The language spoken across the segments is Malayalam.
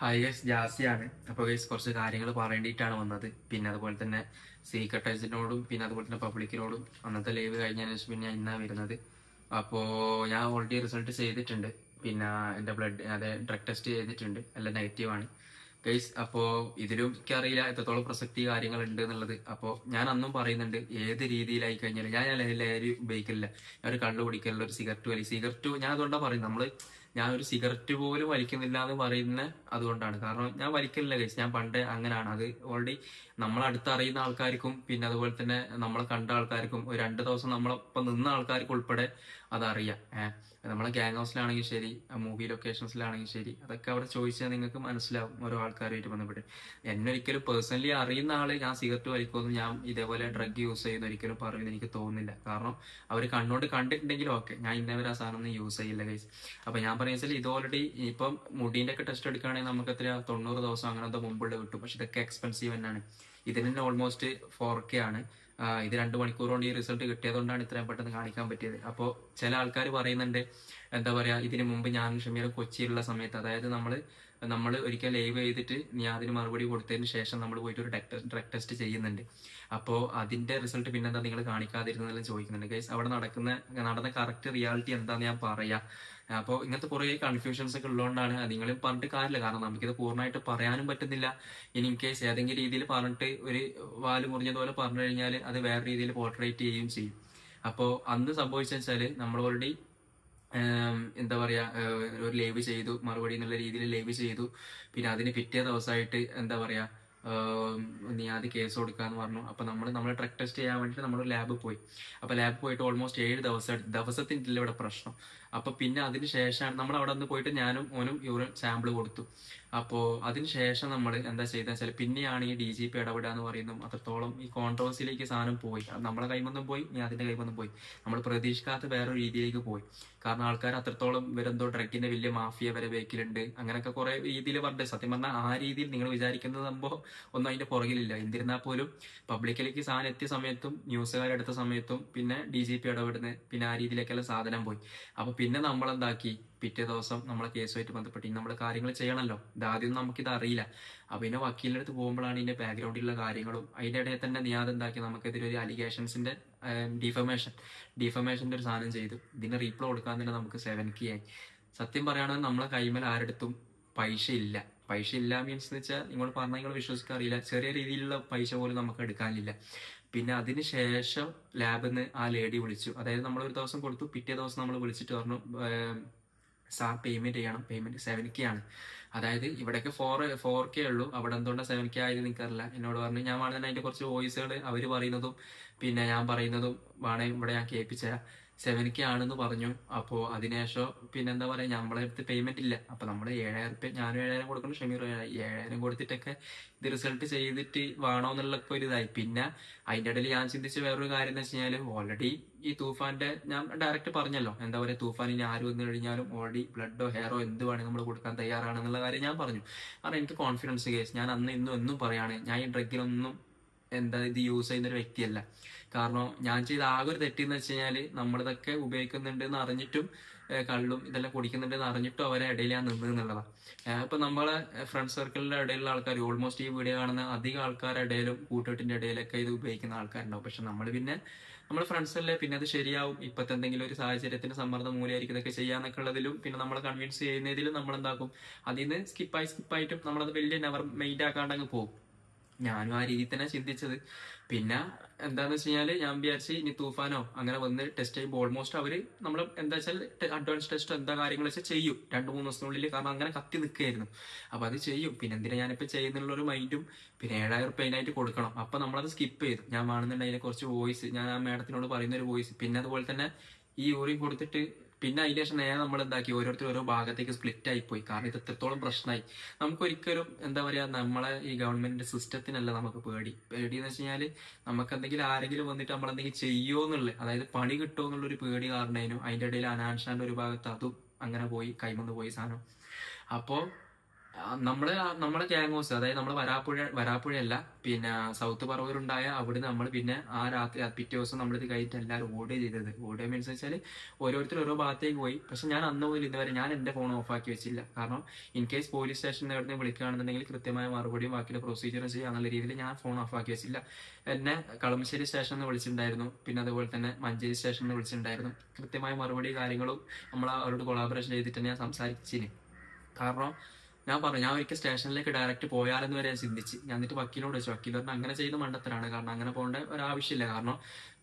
Hi guys, ജാസിയാണ്. അപ്പോൾ ഗൈസ് കുറച്ച് കാര്യങ്ങൾ പറയേണ്ടിയിട്ടാണ് വന്നത്. പിന്നെ അതുപോലെ തന്നെ സീക്രട്ടൈസിനോടും പിന്നെ അതുപോലെ തന്നെ പബ്ലിക്കിനോടും അന്നത്തെ ലൈവ് കഴിഞ്ഞതിന് ശേഷം പിന്നെ ഞാൻ ഇന്നാ വരുന്നത്. അപ്പോൾ ഞാൻ ഓൾറെഡി റിസൾട്ട് ചെയ്തിട്ടുണ്ട്. പിന്നെ എൻ്റെ ബ്ലഡ് അതെ ഡ്രഗ് ടെസ്റ്റ് ചെയ്തിട്ടുണ്ട്, എല്ലാം നെഗറ്റീവാണ് ഗൈസ്. അപ്പോൾ ഇതിലും എനിക്കറിയില്ല എത്രത്തോളം പ്രസക്തി കാര്യങ്ങൾ ഉണ്ട് എന്നുള്ളത്. അപ്പോൾ ഞാൻ അന്നും പറയുന്നുണ്ട്, ഏത് രീതിയിലായി കഴിഞ്ഞാൽ ഞാൻ ലഹരി ഉപയോഗിക്കില്ല, ഞാൻ ഒരു കള്ളു കുടിക്കലില്ല, ഒരു സിഗരറ്റ് ഞാൻ അതുകൊണ്ടാണ് പറയുന്നത്. ഞാൻ ഒരു സിഗരറ്റ് പോലും വലിക്കുന്നില്ല എന്ന് പറയുന്ന അതുകൊണ്ടാണ്. കാരണം ഞാൻ വലിക്കലില്ല ഗൈസ്, ഞാൻ പണ്ടേ അങ്ങനെയാണ്. അത് ഓൾറെഡി നമ്മളടുത്തറിയുന്ന ആൾക്കാർക്കും പിന്നെ അതുപോലെ തന്നെ നമ്മളെ കണ്ട ആൾക്കാർക്കും ഒരു 2 ദിവസം നമ്മളൊപ്പം നിന്ന ആൾക്കാർക്ക് ഉൾപ്പെടെ അതറിയാം. നമ്മളെ ഗ്യാങ് ഹൗസിലാണെങ്കിൽ ശരി, മൂവി ലൊക്കേഷൻസിലാണെങ്കിൽ ശരി, അതൊക്കെ അവിടെ ചോദിച്ചാൽ നിങ്ങൾക്ക് മനസ്സിലാവും ഓരോ ആൾക്കാരുമായിട്ട് ബന്ധപ്പെട്ട്. എന്നെ ഒരിക്കലും പേഴ്സണലി അറിയുന്ന ആള് ഞാൻ സിഗരറ്റ് വലിക്കുമെന്ന്, ഞാൻ ഇതേപോലെ ഡ്രഗ് യൂസ് ചെയ്യുന്ന ഒരിക്കലും പറയുന്നത് എനിക്ക് തോന്നുന്നില്ല. കാരണം അവർ കണ്ണോണ്ട് കണ്ടിട്ടുണ്ടെങ്കിലും ഓക്കെ, ഞാൻ ഇന്നേവരെ ആ സാധനം ഒന്നും യൂസ് ചെയ്യില്ല ഗൈസ്. അപ്പൊ ഞാൻ പറയുന്നത് ഇത് ഓൾറെഡി ഇപ്പം മുടീന്റെ ഒക്കെ ടെസ്റ്റ് എടുക്കുകയാണെങ്കിൽ നമുക്ക് എത്ര 90 ദിവസം അങ്ങനത്തെ മുമ്പുള്ള കിട്ടും. പക്ഷെ ഇതൊക്കെ എക്സ്പെൻസീവ് തന്നെയാണ്. ഇതിന് തന്നെ ഓൾമോസ്റ്റ് 4K ആണ്. ഇത് 2 മണിക്കൂർ കൊണ്ട് ഈ റിസൾട്ട് കിട്ടിയതുകൊണ്ടാണ് ഇത്രയും പെട്ടെന്ന് കാണിക്കാൻ പറ്റിയത്. അപ്പോൾ ചില ആൾക്കാർ പറയുന്നുണ്ട്, എന്താ പറയാ, ഇതിനു മുമ്പ് ഞാൻ ഷമീറും കൊച്ചിയിലുള്ള സമയത്ത്, അതായത് നമ്മൾ ഒരിക്കൽ ലൈവ് ചെയ്തിട്ട് ഞാൻ അതിന് മറുപടി കൊടുത്തതിന് ശേഷം നമ്മൾ പോയിട്ട് ഒരു ഡ്രഗ് ടെസ്റ്റ് ചെയ്യുന്നുണ്ട്. അപ്പോൾ അതിന്റെ റിസൾട്ട് പിന്നെന്താ നിങ്ങൾ കാണിക്കാതിരുന്നതെല്ലാം ചോദിക്കുന്നുണ്ട് ഗൈസ്. അവിടെ നടന്ന കറക്റ്റ് റിയാലിറ്റി എന്താന്ന് ഞാൻ പറയാം. അപ്പോൾ ഇങ്ങനത്തെ കുറെ കൺഫ്യൂഷൻസ് ഒക്കെ ഉള്ളതുകൊണ്ടാണ്. നിങ്ങൾ പറഞ്ഞിട്ട് കാര്യമില്ല, കാരണം നമുക്കിത് പൂർണ്ണമായിട്ട് പറയാനും പറ്റുന്നില്ല. ഇനി ഇൻ കേസ് ഏതെങ്കിലും രീതിയിൽ പറഞ്ഞിട്ട് ഒരു വാല് മുറിഞ്ഞതുപോലെ പറഞ്ഞു കഴിഞ്ഞാൽ അത് വേറെ രീതിയിൽ പോർട്രേറ്റ് ചെയ്യുകയും ചെയ്യും. അപ്പോൾ അന്ന് സംഭവിച്ചെന്ന് വെച്ചാല് നമ്മൾ ഓൾറെഡി എന്താ പറയാ, ഒരു ലൈവ് ചെയ്തു, മറുപടി എന്നുള്ള രീതിയിൽ ലൈവ് ചെയ്തു. പിന്നെ അതിന് പിറ്റേ ദിവസമായിട്ട് എന്താ പറയാ, നീ ആദ്യം കേസ് കൊടുക്കാന്ന് പറഞ്ഞു. അപ്പൊ നമ്മൾ ഡ്രഗ് ടെസ്റ്റ് ചെയ്യാൻ വേണ്ടിട്ട് നമ്മൾ ലാബിൽ പോയി. അപ്പൊ ലാബിൽ പോയിട്ട് ഓൾമോസ്റ്റ് 7 ദിവസത്തിന്റെ ഇവിടെ പ്രശ്നം. അപ്പൊ പിന്നെ അതിന് ശേഷമാണ് നമ്മൾ അവിടെ നിന്ന് പോയിട്ട് ഞാനും ഓനും യൂറിൻ സാമ്പിൾ കൊടുത്തു. അപ്പോ അതിനുശേഷം നമ്മൾ എന്താ ചെയ്തെന്ന് വെച്ചാൽ പിന്നെയാണ് ഈ DGP ഇടപെടുക എന്ന് പറയുന്നതും അത്രത്തോളം ഈ കോൺട്രവേഴ്സിയിലേക്ക് സാധനം പോയി. നമ്മളെ കൈമൊന്നും പോയി, ഇനി അതിന്റെ കൈമൊന്നും പോയി, നമ്മൾ പ്രതീക്ഷിക്കാത്ത വേറൊരു രീതിയിലേക്ക് പോയി. കാരണം ആൾക്കാർ അത്രത്തോളം ഇവരെന്തോ ഡ്രഗിന്റെ വലിയ മാഫിയ വരെ ബേക്കിലുണ്ട്, അങ്ങനെയൊക്കെ കുറെ രീതിയിൽ പറഞ്ഞത്. സത്യം പറഞ്ഞാൽ ആ രീതിയിൽ നിങ്ങൾ വിചാരിക്കുന്ന സംഭവം ഒന്നും അതിന്റെ പുറകിലില്ല. എന്നിരുന്നാൽ പോലും പബ്ലിക്കിലേക്ക് സാധനം എത്തിയ സമയത്തും ന്യൂസുകാരെടുത്ത സമയത്തും പിന്നെ DGP ഇടപെടുന്നത്, പിന്നെ ആ രീതിയിലേക്കെല്ലാം സാധനം പോയി. അപ്പൊ പിന്നെ നമ്മൾ എന്താക്കി, പിറ്റേ ദിവസം നമ്മളെ കേസുമായിട്ട് ബന്ധപ്പെട്ട് നമ്മൾ കാര്യങ്ങൾ ചെയ്യണമല്ലോ. ഇതാദ്യം നമുക്കിത് അറിയില്ല. അപ്പൊ പിന്നെ വക്കീലിന്റെ അടുത്ത് പോകുമ്പോഴാണ് ഇതിന്റെ ബാക്ക്ഗ്രൗണ്ടിലുള്ള കാര്യങ്ങളും അതിന്റെ ഇടയിൽ തന്നെ നിയാദ് എന്താക്കി, നമുക്കെതിരെ ഒരു അലിഗേഷൻസിന്റെ ഡിഫമേഷന്റെ ഒരു സാധനം ചെയ്തു. ഇതിന് റീപ്ലൈ കൊടുക്കാൻ തന്നെ നമുക്ക് 7K ആയി. സത്യം പറയുകയാണെങ്കിൽ നമ്മളെ കൈമേൽ ആരെടുത്തും പൈസ ഇല്ല മീൻസ് എന്ന് വെച്ചാൽ നിങ്ങൾ പറഞ്ഞാൽ നിങ്ങൾ വിശ്വസിക്കാറില്ല, ചെറിയ രീതിയിലുള്ള പൈസ പോലും നമുക്ക് എടുക്കാനില്ല. പിന്നെ അതിന് ശേഷം ലാബിൽ നിന്ന് ആ ലേഡി വിളിച്ചു. അതായത് നമ്മൾ ഒരു ദിവസം കൊടുത്തു, പിറ്റേ ദിവസം നമ്മൾ വിളിച്ചിട്ട് പറഞ്ഞു, സാർ പേയ്മെന്റ് ചെയ്യണം, പേയ്മെന്റ് 7K ആണ്. അതായത് ഇവിടെയൊക്കെ 4K ഉള്ളൂ, അവിടെ എന്തുകൊണ്ടാണ് 7K ആയത് നിൽക്കാറില്ല. എന്നോട് പറഞ്ഞു, ഞാൻ വേണമെങ്കിൽ അതിന്റെ കുറച്ച് വോയിസുകൾ അവർ പറയുന്നതും പിന്നെ ഞാൻ പറയുന്നതും വേണമെങ്കിൽ ഇവിടെ ഞാൻ കേൾപ്പിച്ചുതരാം. 7K ആണെന്ന് പറഞ്ഞു. അപ്പോൾ അതിനുശേഷം പിന്നെ എന്താ പറയാ, നമ്മളെ അടുത്ത് പേയ്മെന്റ് ഇല്ല. അപ്പൊ നമ്മൾ 7,000 ഞാനും 7,000 കൊടുക്കണം, ഷമീർ 7,000 കൊടുത്തിട്ടൊക്കെ ഇത് റിസൾട്ട് ചെയ്തിട്ട് വേണോ എന്നുള്ളൊക്കെ ഒരു ഇതായി. പിന്നെ അതിന്റെ ഇടയിൽ ഞാൻ ചിന്തിച്ച വേറൊരു കാര്യം എന്ന് വെച്ച് കഴിഞ്ഞാൽ, ഓൾറെഡി ഈ തൂഫാന്റെ ഞാൻ ഡയറക്റ്റ് പറഞ്ഞല്ലോ, എന്താ പറയാ, തൂഫാനിന് ആര് വന്നു കഴിഞ്ഞാലും ഓൾറെഡി ബ്ലഡോ ഹെയറോ എന്ത് വേണമെങ്കിൽ നമ്മൾ കൊടുക്കാൻ തയ്യാറാണെന്നുള്ള കാര്യം ഞാൻ പറഞ്ഞു. കാരണം എനിക്ക് കോൺഫിഡൻസ് കേസ്, ഞാൻ അന്ന് ഇന്നും എന്നും പറയാണ്, ഞാൻ ഈ ഡ്രഗിലൊന്നും എന്താ ഇത് യൂസ് ചെയ്യുന്ന ഒരു വ്യക്തിയല്ല. കാരണം ഞാൻ ചെയ്ത ആകെ ഒരു തെറ്റെന്ന് വെച്ച് കഴിഞ്ഞാല്, നമ്മളിതൊക്കെ ഉപയോഗിക്കുന്നുണ്ട് എന്ന് അറിഞ്ഞിട്ടും കള്ളും ഇതെല്ലാം കുടിക്കുന്നുണ്ടെന്ന് അറിഞ്ഞിട്ടും അവരെ ഇടയിൽ ഞാൻ നിന്ന് എന്നുള്ളതാണ്. ഇപ്പൊ നമ്മളെ ഫ്രണ്ട് സർക്കിളിന്റെ ഇടയിലുള്ള ആൾക്കാർ, ഓൾമോസ്റ്റ് ഈ വീഡിയോ കാണുന്ന അധികം ആൾക്കാരുടെ ഇടയിലും കൂട്ടുകെട്ടിന്റെ ഇടയിലൊക്കെ ഇത് ഉപയോഗിക്കുന്ന ആൾക്കാരുണ്ടാവും. പക്ഷെ നമ്മൾ ഫ്രണ്ട്സ് അല്ലേ, പിന്നെ അത് ശരിയാവും, ഇപ്പത്തെ എന്തെങ്കിലും ഒരു സാഹചര്യത്തിന് സമ്മർദ്ദം മൂലമായിരിക്കും ഇതൊക്കെ ചെയ്യാന്നൊക്കെ ഉള്ളതിലും പിന്നെ നമ്മളെ കൺവിൻസ് ചെയ്യുന്നതിലും നമ്മൾ എന്താക്കും, അതിൽ നിന്ന് സ്കിപ്പായിട്ടും നമ്മളത് വലിയ നെവർ മെയിൻഡ് ആക്കാണ്ടങ്ങ് പോകും. ഞാനും ആ രീതിയിൽ തന്നെ ചിന്തിച്ചത്. പിന്നെ എന്താന്ന് വെച്ച് കഴിഞ്ഞാല്, ഞാൻ വിചാരിച്ച് ഇനി തൂഫാനോ അങ്ങനെ വന്ന് ടെസ്റ്റ് ചെയ്യുമ്പോൾ ഓൾമോസ്റ്റ് അവര് നമ്മൾ എന്താ വെച്ചാൽ അഡ്വാൻസ് ടെസ്റ്റ് എന്താ കാര്യങ്ങൾ വെച്ചാൽ ചെയ്യും 2-3 ദിവസത്തിനുള്ളിൽ. കാരണം അങ്ങനെ കത്തി നിൽക്കുകയായിരുന്നു. അപ്പൊ അത് ചെയ്യും. പിന്നെ എന്തിനാ ഞാനിപ്പോ ചെയ്യുന്നുള്ള ഒരു മൈൻഡും, പിന്നെ 7,000 റുപ്യ അതിനായിട്ട് കൊടുക്കണം. അപ്പൊ നമ്മളത് സ്കിപ്പ് ചെയ്തു. ഞാൻ വേണമെന്നുണ്ടെങ്കിൽ അതിനെ കുറച്ച് വോയിസ് ഞാൻ ആ മാഡത്തിനോട് പറയുന്ന ഒരു വോയിസ്, പിന്നെ അതുപോലെ തന്നെ ഈ യൂറിൻ കൊടുത്തിട്ട് പിന്നെ അതിന് ശേഷം നേരെ നമ്മൾ എന്താക്കി, ഓരോരുത്തർ ഓരോ ഭാഗത്തേക്ക് സ്പ്ലിറ്റ് ആയി പോയി. കാരണം ഇത് എത്രത്തോളം പ്രശ്നമായി. നമുക്കൊരിക്കലും എന്താ പറയാ, നമ്മളെ ഈ ഗവൺമെന്റ് സിസ്റ്റത്തിനല്ല നമുക്ക് പേടി എന്ന് വെച്ച് കഴിഞ്ഞാല്, നമുക്ക് എന്തെങ്കിലും ആരെങ്കിലും വന്നിട്ട് നമ്മളെന്തെങ്കിലും ചെയ്യുമോ എന്നുള്ളത്, അതായത് പണി കിട്ടുമോ എന്നുള്ളൊരു പേടി കാരണേനും അതിന്റെ ഇടയിൽ അനാൻഷാന്റെ ഒരു ഭാഗത്ത് അതും അങ്ങനെ പോയി, കൈമന്ന് പോയി സാധനം. അപ്പോ നമ്മളെ ഗ്യാങ് ഹൗസ്, അതായത് നമ്മള് വരാപ്പുഴയല്ല, പിന്നെ സൗത്ത് പറവൂരുണ്ടായ അവിടെ നമ്മൾ പിന്നെ ആ രാത്രി പിറ്റേ ദിവസം നമ്മളിത് കഴിഞ്ഞിട്ട് എല്ലാവരും ഓടുക ചെയ്തത്. ഓടുക മീൻസ് വെച്ചാൽ ഓരോരുത്തർ ഓരോ ഭാഗത്തേക്ക് പോയി. പക്ഷെ ഞാൻ അന്ന് പോലും ഇതുവരെ ഞാൻ എന്റെ ഫോൺ ഓഫാക്കി വെച്ചില്ല. കാരണം ഇൻ കേസ് പോലീസ് സ്റ്റേഷനിൽ എവിടെ വിളിക്കുകയാണെന്നുണ്ടെങ്കിൽ കൃത്യമായ മറുപടിയും ബാക്കിയുള്ള പ്രൊസീജിയറും ചെയ്യുക എന്നുള്ള രീതിയിൽ ഞാൻ ഫോൺ ഓഫാക്കി വെച്ചില്ല. എന്നെ കളമശ്ശേരി സ്റ്റേഷനിൽ നിന്ന് വിളിച്ചിട്ടുണ്ടായിരുന്നു, പിന്നെ അതുപോലെ തന്നെ മഞ്ചേരി സ്റ്റേഷനിൽ നിന്ന് വിളിച്ചിട്ടുണ്ടായിരുന്നു. കൃത്യമായ മറുപടി കാര്യങ്ങളും നമ്മൾ അവരോട് കൊളാബറേഷൻ ചെയ്തിട്ട് ഞാൻ സംസാരിച്ചിന്. കാരണം ഞാൻ പറഞ്ഞു, ഞാൻ ഒരിക്കൽ സ്റ്റേഷനിലേക്ക് ഡയറക്റ്റ് പോയാലെന്ന് വരെ ഞാൻ ചിന്തിച്ച്. ഞാൻ എന്നിട്ട് വക്കീലിനോട് വെച്ചു. വക്കീൽ പറഞ്ഞാൽ അങ്ങനെ ചെയ്ത മണ്ടത്തരാണ്, കാരണം അങ്ങനെ പോകേണ്ട ഒരാവശ്യമില്ല. കാരണം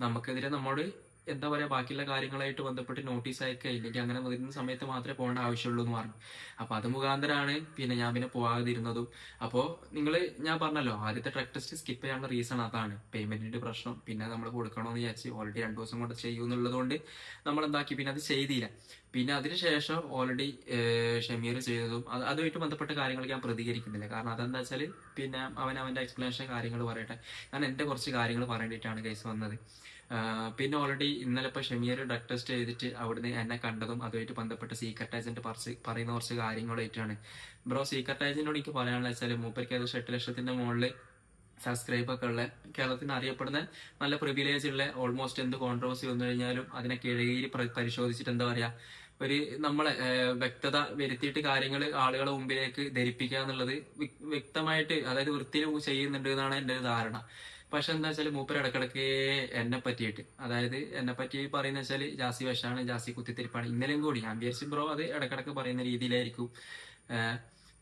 നമുക്കെതിരെ നമ്മോട് എന്താ പറയാ ബാക്കിയുള്ള കാര്യങ്ങളായിട്ട് ബന്ധപ്പെട്ട് നോട്ടീസ് അയക്കുക, ഇല്ലെങ്കിൽ അങ്ങനെ വരുന്ന സമയത്ത് മാത്രമേ പോകേണ്ട ആവശ്യമുള്ളൂ എന്ന് പറഞ്ഞു. അപ്പൊ അത് മുഖാന്തരമാണ് പിന്നെ ഞാൻ പിന്നെ പോകാതിരുന്നതും. അപ്പോ ഞാൻ പറഞ്ഞല്ലോ, ആദ്യത്തെ ഡ്രഗ് ടെസ്റ്റ് സ്കിപ്പ് ചെയ്യാനുള്ള റീസൺ അതാണ്, പേയ്മെന്റിന്റെ പ്രശ്നം. പിന്നെ നമ്മൾ കൊടുക്കണമെന്ന് വിചാരിച്ച് ഓൾറെഡി 2 ദിവസം കൊണ്ട് ചെയ്യുന്നുള്ളത് കൊണ്ട് നമ്മൾ എന്താക്കി, പിന്നെ അത് ചെയ്തില്ല. പിന്നെ അതിനുശേഷം ഓൾറെഡി ഷമീർ ചെയ്തതും അതുമായിട്ട് ബന്ധപ്പെട്ട കാര്യങ്ങൾ ഞാൻ പ്രതികരിക്കുന്നില്ല. കാരണം അതെന്താ വെച്ചാൽ പിന്നെ അവന്റെ എക്സ്പ്ലനേഷൻ കാര്യങ്ങൾ പറയട്ടെ. ഞാൻ എന്റെ കുറച്ച് കാര്യങ്ങൾ പറയേണ്ടിയിട്ടാണ് കേസ് വന്നത്. പിന്നെ ഓൾറെഡി ഇന്നലെ ഇപ്പൊ ഷമീർ ഡ്രഗ് ടെസ്റ്റ് ചെയ്തിട്ട് അവിടുന്ന് എന്നെ കണ്ടതും അതുമായിട്ട് ബന്ധപ്പെട്ട സീക്രട്ട് ഏജന്റ് പറയുന്ന കുറച്ച് കാര്യങ്ങളായിട്ടാണ്. ബ്രോ, സീക്രട്ട് ഏജന്റിനോട് എനിക്ക് പറയാനുള്ള വെച്ചാൽ മൂപ്പർക്ക് ഏകദേശം 8 ലക്ഷത്തിന്റെ മുകളിൽ സബ്സ്ക്രൈബ് ഒക്കെ ഉള്ള, കേരളത്തിന് അറിയപ്പെടുന്ന നല്ല പ്രിവിലേജ് ഉള്ള, ഓൾമോസ്റ്റ് എന്ത് കോൺട്രവേഴ്സി വന്നു കഴിഞ്ഞാലും അതിനെ കീഴീരി പരിശോധിച്ചിട്ട് എന്താ പറയാ ഒരു നമ്മളെ വ്യക്തത വരുത്തിയിട്ട് കാര്യങ്ങൾ ആളുകളെ മുമ്പിലേക്ക് ധരിപ്പിക്കുക എന്നുള്ളത് വ്യക്തമായിട്ട്, അതായത് വൃത്തിയിൽ ചെയ്യുന്നുണ്ട് എന്നാണ് എന്റെ ഒരു ധാരണ. പക്ഷെ എന്താ വെച്ചാൽ മൂപ്പര് ഇടക്കിടക്ക് എന്നെ പറ്റിയിട്ട്, അതായത് എന്നെ പറ്റി പറയുന്ന വെച്ചാൽ ജാസി വശാണ്, ജാസി കുത്തിത്തിരിപ്പാണ്. ഇന്നലെയും കൂടി ഞാൻ വിചാരിച്ചു ബ്രോ അത് ഇടക്കിടക്ക് പറയുന്ന രീതിയിലായിരിക്കും.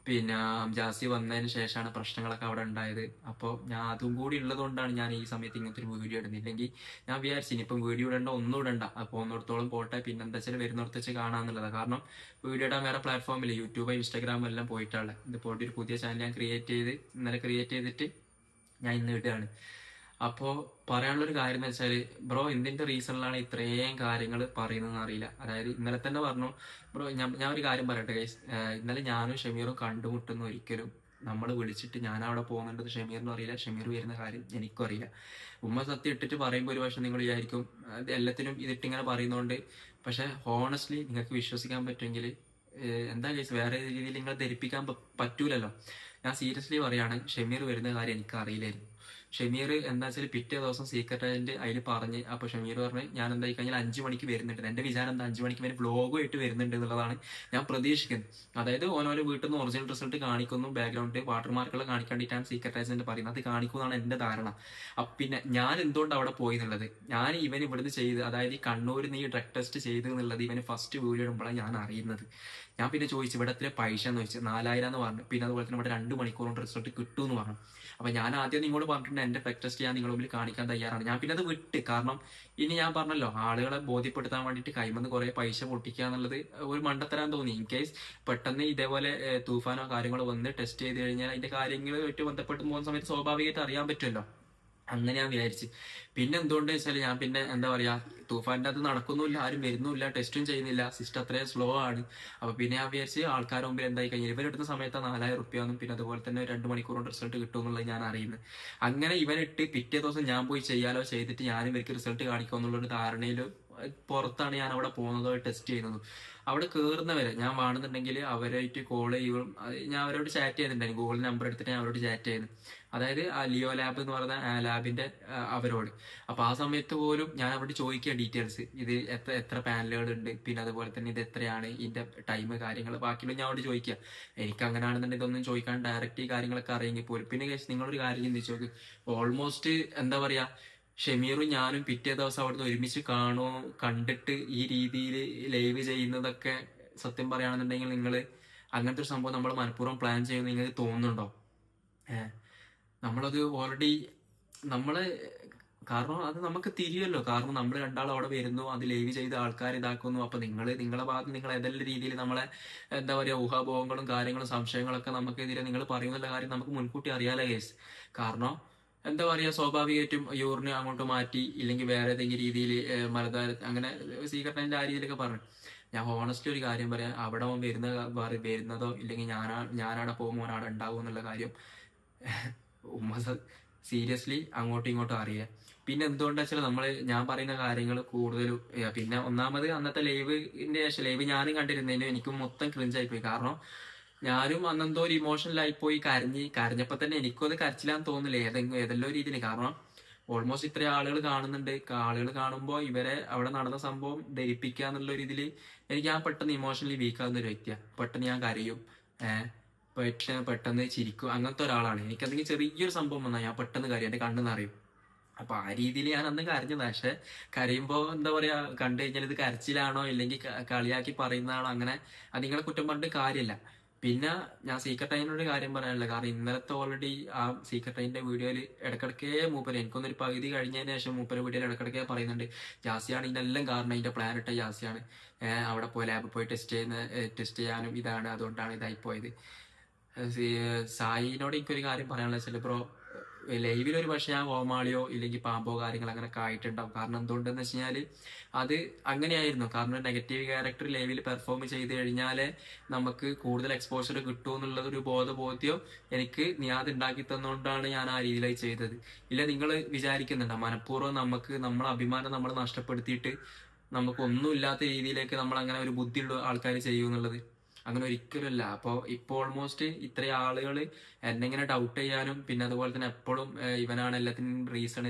പിന്നെ ജാസി വന്നതിന് ശേഷമാണ് പ്രശ്നങ്ങളൊക്കെ അവിടെ ഉണ്ടായത്. അപ്പോൾ ഞാൻ അതും കൂടി ഉള്ളത് കൊണ്ടാണ് ഞാൻ ഈ സമയത്ത് ഇങ്ങനത്തെ ഒരു വീഡിയോ ഇടുന്നത്. ഇല്ലെങ്കിൽ ഞാൻ വിചാരിച്ചു ഇനിയിപ്പം വീഡിയോ ഇടണ്ട, ഒന്നും ഇടണ്ട, പോകുന്നിടത്തോളം പോട്ടെ, പിന്നെ എന്താ വെച്ചാൽ വരുന്നിടത്ത് വെച്ച് കാണാന്നുള്ളതാണ്. കാരണം വീഡിയോ ഇടാൻ വേറെ പ്ലാറ്റ്ഫോമില്ല, യൂട്യൂബ് ഇൻസ്റ്റാഗ്രാം എല്ലാം പോയിട്ടുള്ളത്. ഇതിപ്പോൾ ഒരു പുതിയ ചാനൽ ഞാൻ ഇന്നലെ ക്രിയേറ്റ് ചെയ്തിട്ട് ഞാൻ ഇന്ന് ഇടുകയാണ്. അപ്പോ പറയാനുള്ളൊരു കാര്യം എന്ന് വെച്ചാല് ബ്രോ എന്തിന്റെ റീസണിലാണ് ഇത്രയും കാര്യങ്ങൾ പറയുന്നതെന്ന് അറിയില്ല. അതായത് ഇന്നലെ തന്നെ പറഞ്ഞു ബ്രോ, ഞാൻ ഒരു കാര്യം പറയട്ടെ ഗൈസ്. ഇന്നലെ ഞാനും ഷമീറും കണ്ടുമുട്ടുന്ന ഒരിക്കലും നമ്മൾ വിളിച്ചിട്ട് ഞാൻ അവിടെ പോകുന്നുണ്ടെന്ന് ഷമീറിനും അറിയില്ല, ഷമീർ വരുന്ന കാര്യം എനിക്കും അറിയില്ല. ഉമ്മ സത്യം ഇട്ടിട്ട് പറയുമ്പോൾ ഒരു പക്ഷെ നിങ്ങൾ വിചാരിക്കും എല്ലാത്തിനും ഇതിട്ടിങ്ങനെ പറയുന്നതുകൊണ്ട്. പക്ഷെ ഹോണസ്റ്റ്ലി നിങ്ങൾക്ക് വിശ്വസിക്കാൻ പറ്റുമെങ്കിൽ എന്താ ഗൈസ്, വേറെ രീതിയിൽ നിങ്ങൾ ധരിപ്പിക്കാൻ പറ്റൂലല്ലോ. ഞാൻ സീരിയസ്ലി പറയാണ്, ഷമീർ വരുന്ന കാര്യം എനിക്ക് അറിയില്ലായിരുന്നു. ഷമീർ എന്താ വെച്ചാൽ പിറ്റേ ദിവസം സീക്രട്ട് ഏജന്റ് അതിൽ പറഞ്ഞ്, അപ്പൊ ഷമീർ പറഞ്ഞ് ഞാൻ എന്തായി കഴിഞ്ഞാൽ 5 മണിക്ക് വരുന്നുണ്ട്. എന്റെ വിചാരം എന്താ 5 മണിക്ക് വരെ വ്ലോഗുമായിട്ട് വരുന്നുണ്ട് എന്നുള്ളതാണ് ഞാൻ പ്രതീക്ഷിക്കുന്നത്. അതായത് ഓനോലെ വീട്ടിൽ നിന്ന് ഒറിജിനൽ റിസൾട്ട് കാണിക്കുന്നു, ബാക്ക്ഗ്രൗണ്ട് വാട്ടർമാർക്കുകൾ കാണിക്കാണ്ടിട്ടാണ് സീക്രട്ട് ഏജന്റ് പറയുന്നത്, അത് കാണിക്കുന്നതാണ് എന്റെ ധാരണ. പിന്നെ ഞാൻ എന്തുകൊണ്ട് അവിടെ പോയി എന്നുള്ളത്, ഞാൻ ഇവൻ ഇവിടുന്ന് ചെയ്ത്, അതായത് ഈ കണ്ണൂരിൽ നിന്ന് ഈ ഡ്രഗ് ടെസ്റ്റ് ചെയ്ത് എന്നുള്ളത് ഇവന് ഫസ്റ്റ് വീഡിയോ ഇടുമ്പോഴാണ് ഞാൻ അറിയുന്നത്. ഞാൻ പിന്നെ ചോദിച്ചു ഇവിടെ എത്ര പൈസ എന്ന് ചോദിച്ചു, 4000 എന്ന് പറഞ്ഞു. പിന്നെ അതുപോലെ തന്നെ ഇവിടെ 2 മണിക്കൂർ കൊണ്ട് റിസൾട്ട് കിട്ടും എന്ന് പറഞ്ഞു. അപ്പൊ ഞാൻ ആദ്യം നിങ്ങളോട് പറഞ്ഞിട്ടുണ്ട് എന്റെ ഡ്രഗ് ടെസ്റ്റ് ഞാൻ നിങ്ങളുടെ മുമ്പിൽ കാണിക്കാൻ തയ്യാറാണ്. ഞാൻ പിന്നെ അത് വിട്ട്, കാരണം ഇനി ഞാൻ പറഞ്ഞല്ലോ ആളുകളെ ബോധ്യപ്പെടുത്താൻ വേണ്ടിയിട്ട് കൈമെന്ന് കുറെ പൈസ പൊട്ടിക്കുക എന്നുള്ളത് ഒരു മണ്ടത്തരാൻ തോന്നി. ഇൻ കേസ് പെട്ടെന്ന് ഇതേപോലെ തൂഫാനോ കാര്യങ്ങളോ വന്ന് ടെസ്റ്റ് ചെയ്ത് കഴിഞ്ഞാൽ അതിന്റെ കാര്യങ്ങളുമായിട്ട് ബന്ധപ്പെട്ട് പോകുന്ന സമയത്ത് സ്വാഭാവികമായിട്ട് അറിയാൻ പറ്റുമല്ലോ. അങ്ങനെ ഞാൻ വിചാരിച്ചു. പിന്നെ എന്തുകൊണ്ട് വെച്ചാൽ ഞാൻ പിന്നെ എന്താ പറയാ തൂഫാന്റെ അത് നടക്കുന്നില്ല, ആരും വരുന്നില്ല, ടെസ്റ്റും ചെയ്യുന്നില്ല, സിസ്റ്റം അത്രയും സ്ലോ ആണ്. അപ്പൊ പിന്നെ ഞാൻ വിചാരിച്ച് ആൾക്കാരുടെ മുമ്പിൽ എന്തായി കഴിഞ്ഞാൽ ഇവരെടുത്ത സമയത്ത് 4000 റുപ്യാന്നും പിന്നെ അതുപോലെ തന്നെ 2 മണിക്കൂർ കൊണ്ട് റിസൾട്ട് കിട്ടും എന്നുള്ളത് ഞാൻ അറിയുന്നത്. അങ്ങനെ ഇവനിട്ട് പിറ്റേ ദിവസം ഞാൻ പോയി ചെയ്യാലോ, ചെയ്തിട്ട് ഞാനും ഇവർക്ക് റിസൾട്ട് കാണിക്കുക എന്നുള്ളൊരു ധാരണയിൽ പുറത്താണ് ഞാൻ അവിടെ പോകുന്നത്, ടെസ്റ്റ് ചെയ്യുന്നത്. അവിടെ കയറുന്നവരെ ഞാൻ വേണമെന്നുണ്ടെങ്കിൽ അവരായിട്ട് കോൾ ചെയ്യും, ഞാൻ അവരോട് ചാറ്റ് ചെയ്തിട്ടുണ്ടായിരുന്നു, ഗൂഗിൾ നമ്പർ എടുത്തിട്ട് ഞാൻ അവരോട് ചാറ്റ് ചെയ്യുന്നു. അതായത് ആ ലിയോ ലാബ് എന്ന് പറയുന്ന ലാബിന്റെ അവരോട്. അപ്പൊ ആ സമയത്ത് പോലും ഞാൻ അവിടെ ചോദിക്കുക ഡീറ്റെയിൽസ്, ഇത് എത്ര പാനലുകൾ ഉണ്ട്, പിന്നെ അതുപോലെ തന്നെ ഇത് എത്രയാണ്, ഇതിന്റെ ടൈം കാര്യങ്ങൾ ബാക്കിയുള്ള ഞാൻ അവിടെ ചോദിക്കുക. എനിക്ക് അങ്ങനെയാണെന്നുണ്ടെങ്കിൽ ഇതൊന്നും ചോദിക്കാൻ ഡയറക്റ്റ് ഈ കാര്യങ്ങളൊക്കെ അറിയെങ്കിൽ പോലും. പിന്നെ നിങ്ങളൊരു കാര്യം ചിന്തിച്ചു നോക്ക്, ഓൾമോസ്റ്റ് എന്താ പറയാ ഷമീറും ഞാനും പിറ്റേ ദിവസം അവിടുന്ന് ഒരുമിച്ച് കണ്ടിട്ട് ഈ രീതിയിൽ ലൈവ് ചെയ്യുന്നതൊക്കെ സത്യം പറയുകയാണെന്നുണ്ടെങ്കിൽ നിങ്ങൾ അങ്ങനത്തെ ഒരു സംഭവം നമ്മൾ മനഃപൂർവ്വം പ്ലാൻ ചെയ്യുമെന്ന് നിങ്ങൾക്ക് തോന്നുന്നുണ്ടോ? നമ്മളത് ഓൾറെഡി നമ്മള്, കാരണം അത് നമുക്ക് തിരിയല്ലോ. കാരണം നമ്മൾ രണ്ടാളും അവിടെ വരുന്നു, അത് ലൈവ് ചെയ്ത ആൾക്കാർ ഇതാക്കുന്നു. അപ്പൊ നിങ്ങളെ ഭാഗത്ത് നിങ്ങൾ ഏതെല്ലാം രീതിയിൽ നമ്മളെ എന്താ പറയാ ഊഹാഭോഗങ്ങളും കാര്യങ്ങളും സംശയങ്ങളൊക്കെ നമുക്കെതിരെ നിങ്ങൾ പറയുന്നുള്ള കാര്യം നമുക്ക് മുൻകൂട്ടി അറിയാലോ കേസ്. കാരണം എന്താ പറയാ സ്വാഭാവികമായിട്ടും യൂറിന് അങ്ങോട്ട് മാറ്റി, ഇല്ലെങ്കിൽ വേറെ ഏതെങ്കിലും രീതിയിൽ മലതാര അങ്ങനെ സീക്രട്ടിന്റെ ആ രീതിയിലൊക്കെ പറഞ്ഞു. ഞാൻ ഹോണസ്റ്റ്ലി ഒരു കാര്യം പറയാം, അവിടെ വരുന്നതോ ഇല്ലെങ്കിൽ ഞാനവിടെ പോകുമ്പോൾ അവിടെ ഉണ്ടാവും എന്നുള്ള കാര്യം ഉമ്മ സീരിയസ്ലി അങ്ങോട്ടും ഇങ്ങോട്ടും അറിയാം. പിന്നെ എന്തുകൊണ്ടാ വെച്ചാൽ ഞാൻ പറയുന്ന കാര്യങ്ങൾ കൂടുതലും പിന്നെ ഒന്നാമത് അന്നത്തെ ലൈവ് ഞാനും കണ്ടിരുന്നതിന് എനിക്ക് മൊത്തം ക്രിഞ്ചായി പോയി. കാരണം ഞാനും അന്നെന്തോ ഒരു ഇമോഷണലായി പോയി കരഞ്ഞപ്പോ തന്നെ എനിക്കും അത് കരച്ചിലാന്ന് തോന്നില്ല ഏതെല്ലോ രീതിയിൽ. കാരണം ഓൾമോസ്റ്റ് ഇത്ര ആളുകൾ കാണുന്നുണ്ട്, ആളുകൾ കാണുമ്പോൾ ഇവരെ അവിടെ നടന്ന സംഭവം ധരിപ്പിക്കുക എന്നുള്ള രീതിയിൽ എനിക്ക് ഞാൻ പെട്ടെന്ന് ഇമോഷണലി വീക്ക് ആവുന്ന ഒരു വ്യക്തിയാണ്. പെട്ടെന്ന് ഞാൻ കരയും, പെട്ടെന്ന് ചിരിക്കും, അങ്ങനത്തെ ഒരാളാണ്. എനിക്കെന്തെങ്കിലും ചെറിയൊരു സംഭവം വന്നാൽ ഞാൻ പെട്ടെന്ന് കരയും, എന്റെ കണ്ണ് നിറയും. അപ്പൊ ആ രീതിയിൽ ഞാൻ അന്ന് കരഞ്ഞതാ. പക്ഷെ കരയുമ്പോ എന്താ പറയാ, കണ്ടു കഴിഞ്ഞാൽ ഇത് കരച്ചിലാണോ ഇല്ലെങ്കിൽ കളിയാക്കി പറയുന്നതാണോ, അങ്ങനെ അത് നിങ്ങളെ കുറ്റം പറഞ്ഞിട്ട് കാര്യമില്ല. പിന്നെ ഞാൻ സീക്രട്ട് ടൈമിനോട് കാര്യം പറയാനില്ല. കാരണം ഇന്നലത്തെ ഓൾറെഡി ആ സീക്രട്ട് ടൈമിന്റെ വീഡിയോയിൽ ഇടക്കിടക്കേ മൂപ്പര്, എനിക്കൊന്നൊരു പകുതി കഴിഞ്ഞതിന് ശേഷം മൂപ്പര് വീഡിയോയിൽ ഇടക്കിടക്കേ പറയുന്നുണ്ട് ജാസിയാണ് ഇതിനെല്ലാം കാരണം, ഇതിന്റെ പ്ലാൻ ഇട്ട ജാസിയാണ്, അവിടെ പോയി ലാബിൽ പോയി ടെസ്റ്റ് ചെയ്യാനും ഇതാണ്, അതുകൊണ്ടാണ് ഇതായി പോയത്. സായിനോട് എനിക്കൊരു കാര്യം പറയാനുള്ള വെച്ചാൽ, ബ്രോ ലൈവിൽ ഒരു പക്ഷെ ഞാൻ കോമാളിയോ ഇല്ലെങ്കിൽ പാമ്പോ കാര്യങ്ങൾ അങ്ങനെയൊക്കെ ആയിട്ടുണ്ടാവും. കാരണം എന്തുകൊണ്ടെന്ന് വെച്ച് കഴിഞ്ഞാൽ അത് അങ്ങനെയായിരുന്നു. കാരണം നെഗറ്റീവ് ക്യാരക്ടർ ലൈവിൽ പെർഫോം ചെയ്ത് കഴിഞ്ഞാലേ നമുക്ക് കൂടുതൽ എക്സ്പോഷർ കിട്ടും എന്നുള്ളത് ഒരു ബോധ്യം എനിക്ക് നിയാദ് ഉണ്ടാക്കി തന്നുകൊണ്ടാണ് ഞാൻ ആ രീതിയിലായി ചെയ്തത്. ഇല്ല നിങ്ങൾ വിചാരിക്കുന്നുണ്ടോ മനഃപൂർവ്വം നമ്മളെ അഭിമാനം നമ്മൾ നഷ്ടപ്പെടുത്തിയിട്ട് നമുക്ക് ഒന്നുമില്ലാത്ത രീതിയിലേക്ക് നമ്മൾ അങ്ങനെ ഒരു ബുദ്ധിയുള്ള ആൾക്കാർ ചെയ്യുമെന്നുള്ളത്? അങ്ങനെ ഒരിക്കലുമല്ല. അപ്പോൾ ഇപ്പോൾ ഓൾമോസ്റ്റ് ഇത്രയും ആളുകൾ എന്നെ ഇങ്ങനെ ഡൗട്ട് ചെയ്യാനും പിന്നെ അതുപോലെ തന്നെ എപ്പോഴും ഇവനാണ് എല്ലാത്തിനും റീസൺ,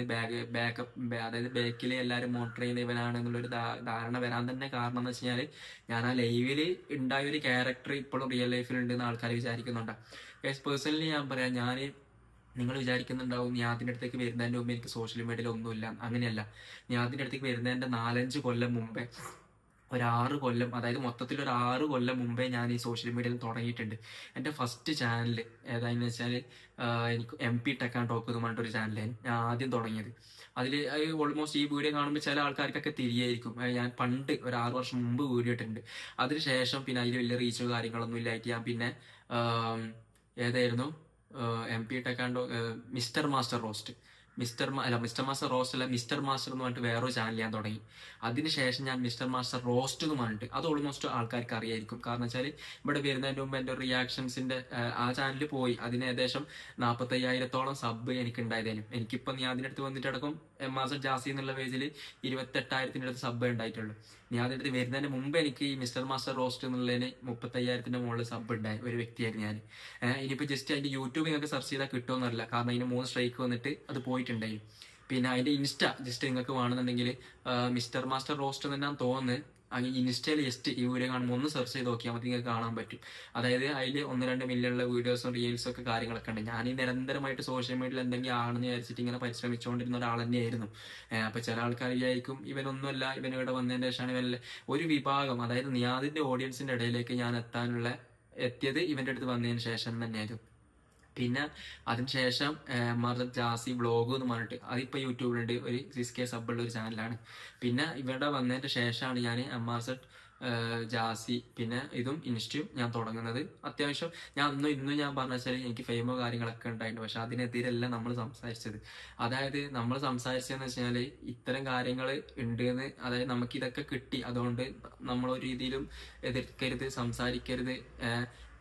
ബാക്കപ്പ് അതായത് ബാക്കിൽ എല്ലാവരും മോണിറ്റർ ചെയ്യുന്ന ഇവനാണ് എന്നുള്ളൊരു ധാരണ വരാൻ തന്നെ കാരണം എന്ന് വെച്ച് കഴിഞ്ഞാൽ ഞാൻ ആ ലൈവിൽ ഉണ്ടായ ഒരു ക്യാരക്ടർ ഇപ്പോഴും റിയൽ ലൈഫിൽ ഉണ്ടെന്ന് ആൾക്കാർ വിചാരിക്കുന്നുണ്ട്. പേഴ്സണലി ഞാൻ പറയാം, നിങ്ങൾ വിചാരിക്കുന്നുണ്ടാവും ഞാൻ അതിൻ്റെ അടുത്തേക്ക് വരുന്നതിൻ്റെ മുമ്പ് എനിക്ക് സോഷ്യൽ മീഡിയയിൽ ഒന്നുമില്ല. അങ്ങനെയല്ല. ഞാൻ അതിൻ്റെ അടുത്തേക്ക് വരുന്നതിൻ്റെ 4-5 കൊല്ലം മുമ്പേ, ഒരു 6 കൊല്ലം, അതായത് മൊത്തത്തിൽ ഒരു 6 കൊല്ലം മുമ്പേ ഞാൻ ഈ സോഷ്യൽ മീഡിയയിൽ തുടങ്ങിയിട്ടുണ്ട്. എൻ്റെ ഫസ്റ്റ് ചാനൽ ഏതാണെന്ന് വെച്ചാൽ എനിക്ക് MP ടെക് ആൻഡ് ടോക്ക് എന്ന് പറഞ്ഞിട്ടൊരു ചാനലാണ് ഞാൻ ആദ്യം തുടങ്ങിയത്. അതിൽ ഓൾമോസ്റ്റ് ഈ വീഡിയോ കാണുമ്പോൾ ചില ആൾക്കാർക്കൊക്കെ തിരിയായിരിക്കും. ഞാൻ പണ്ട് ഒരു 6 വർഷം മുമ്പ് വീഡിയോ ഇട്ടിട്ടുണ്ട്. അതിനുശേഷം പിന്നെ അതിൽ വലിയ റീച്ചോ കാര്യങ്ങളൊന്നും ഇല്ലായിട്ട് ഞാൻ പിന്നെ ഏതായിരുന്നു MP tech and mister master roast mister master roast അല്ല, മിസ്റ്റർ മാസ്റ്റർ എന്ന് പറഞ്ഞിട്ട് വേറൊരു ചാനൽ ഞാൻ തുടങ്ങി. അതിനുശേഷം ഞാൻ മിസ്റ്റർ മാസ്റ്റർ റോസ്റ്റ് എന്ന് പറഞ്ഞിട്ട്, അത് ഓൾമോസ്റ്റ് ആൾക്കാർക്ക് അറിയായിരിക്കും. കാരണം വെച്ചാൽ ഇവിടെ വരുന്നതിന് മുമ്പ് എൻ്റെ റിയാക്ഷൻസിന്റെ ആ ചാനൽ പോയി. അതിന് ഏകദേശം 45,000-ഓളം സബ് എനിക്ക് ഉണ്ടായതേനും. എനിക്കിപ്പം ഞാൻ അതിനടുത്ത് വന്നിട്ട് അടക്കം മാസ്റ്റർ ജാസി എന്നുള്ള പേജിൽ 28,000-ന്റെ അടുത്ത് സബ് ഉണ്ടായിട്ടുള്ളൂ. ഞാൻ അതിനടുത്ത് വരുന്നതിന് മുമ്പ് എനിക്ക് ഈ മിസ്റ്റർ മാസ്റ്റർ റോസ്റ്റ് എന്നുള്ളതിന് 35,000-ന്റെ മുകളിൽ സബ് ഉണ്ടായ ഒരു വ്യക്തിയായിരുന്നു ഞാൻ. ഇനിയിപ്പോൾ ജസ്റ്റ് അതിന്റെ യൂട്യൂബ് നിങ്ങൾക്ക് സെർച്ച് ചെയ്താൽ കിട്ടുമെന്നല്ല, കാരണം അതിന് 3 സ്ട്രൈക്ക് വന്നിട്ട് അത് പോയിട്ടുണ്ടായി. പിന്നെ അതിന്റെ ഇൻസ്റ്റ ജസ്റ്റ് നിങ്ങൾക്ക് വേണമെന്നുണ്ടെങ്കിൽ മിസ്റ്റർ മാസ്റ്റർ റോസ്റ്റ് എന്ന് തന്നെയാണ് തോന്നുന്നത്. അങ്ങനെ ഇൻസ്റ്റയിൽ ജസ്റ്റ് ഈ വീഡിയോ കാണുമ്പോൾ ഒന്ന് സെർച്ച് ചെയ്ത് നോക്കിയാൽ മതി, നിങ്ങൾക്ക് കാണാൻ പറ്റും. അതായത് അതിൽ 1-2 മില്യണുള്ള വീഡിയോസും റീൽസും ഒക്കെ കാര്യങ്ങളൊക്കെ ഉണ്ട്. ഞാൻ ഈ നിരന്തരമായിട്ട് സോഷ്യൽ മീഡിയയിൽ എന്തെങ്കിലും ആണെന്ന് വിചാരിച്ചിട്ട് ഇങ്ങനെ പരിശ്രമിച്ചുകൊണ്ടിരുന്ന ഒരാൾ തന്നെയായിരുന്നു. അപ്പൊ ചില ആൾക്കാർ വിചാരിക്കും ഇവനൊന്നുമല്ല, ഇവൻ ഇവിടെ വന്നതിന്റെ ശേഷമാണ് ഇവനല്ല. ഒരു വിഭാഗം, അതായത് നിയാദിന്റെ ഓഡിയൻസിന്റെ ഇടയിലേക്ക് ഞാൻ എത്തിയത് ഇവന്റെ അടുത്ത് വന്നതിന് ശേഷം തന്നെയായിരുന്നു. പിന്നെ അതിനുശേഷം ജാസി വ്ളോഗ് എന്ന് പറഞ്ഞിട്ട് അതിപ്പോൾ യൂട്യൂബിലുണ്ട്, ഒരു 6K സബുള്ള ഒരു ചാനലാണ്. പിന്നെ ഇവിടെ വന്നതിന്റെ ശേഷമാണ് ഞാൻ ജാസി പിന്നെ ഇതും ഇൻസ്റ്റയും ഞാൻ തുടങ്ങുന്നത്. അത്യാവശ്യം ഞാൻ ഇന്നും ഞാൻ പറഞ്ഞ വെച്ചാൽ എനിക്ക് ഫെയിമോ കാര്യങ്ങളൊക്കെ ഉണ്ടായിട്ടുണ്ട്. പക്ഷെ അതിനെതിരല്ല നമ്മൾ സംസാരിച്ചത്. അതായത് നമ്മൾ സംസാരിച്ചതെന്ന് വെച്ചാൽ ഇത്തരം കാര്യങ്ങൾ ഉണ്ട് എന്ന്, അതായത് നമുക്ക് ഇതൊക്കെ കിട്ടി, അതുകൊണ്ട് നമ്മളൊരു രീതിയിലും എതിർക്കരുത്, സംസാരിക്കരുത്.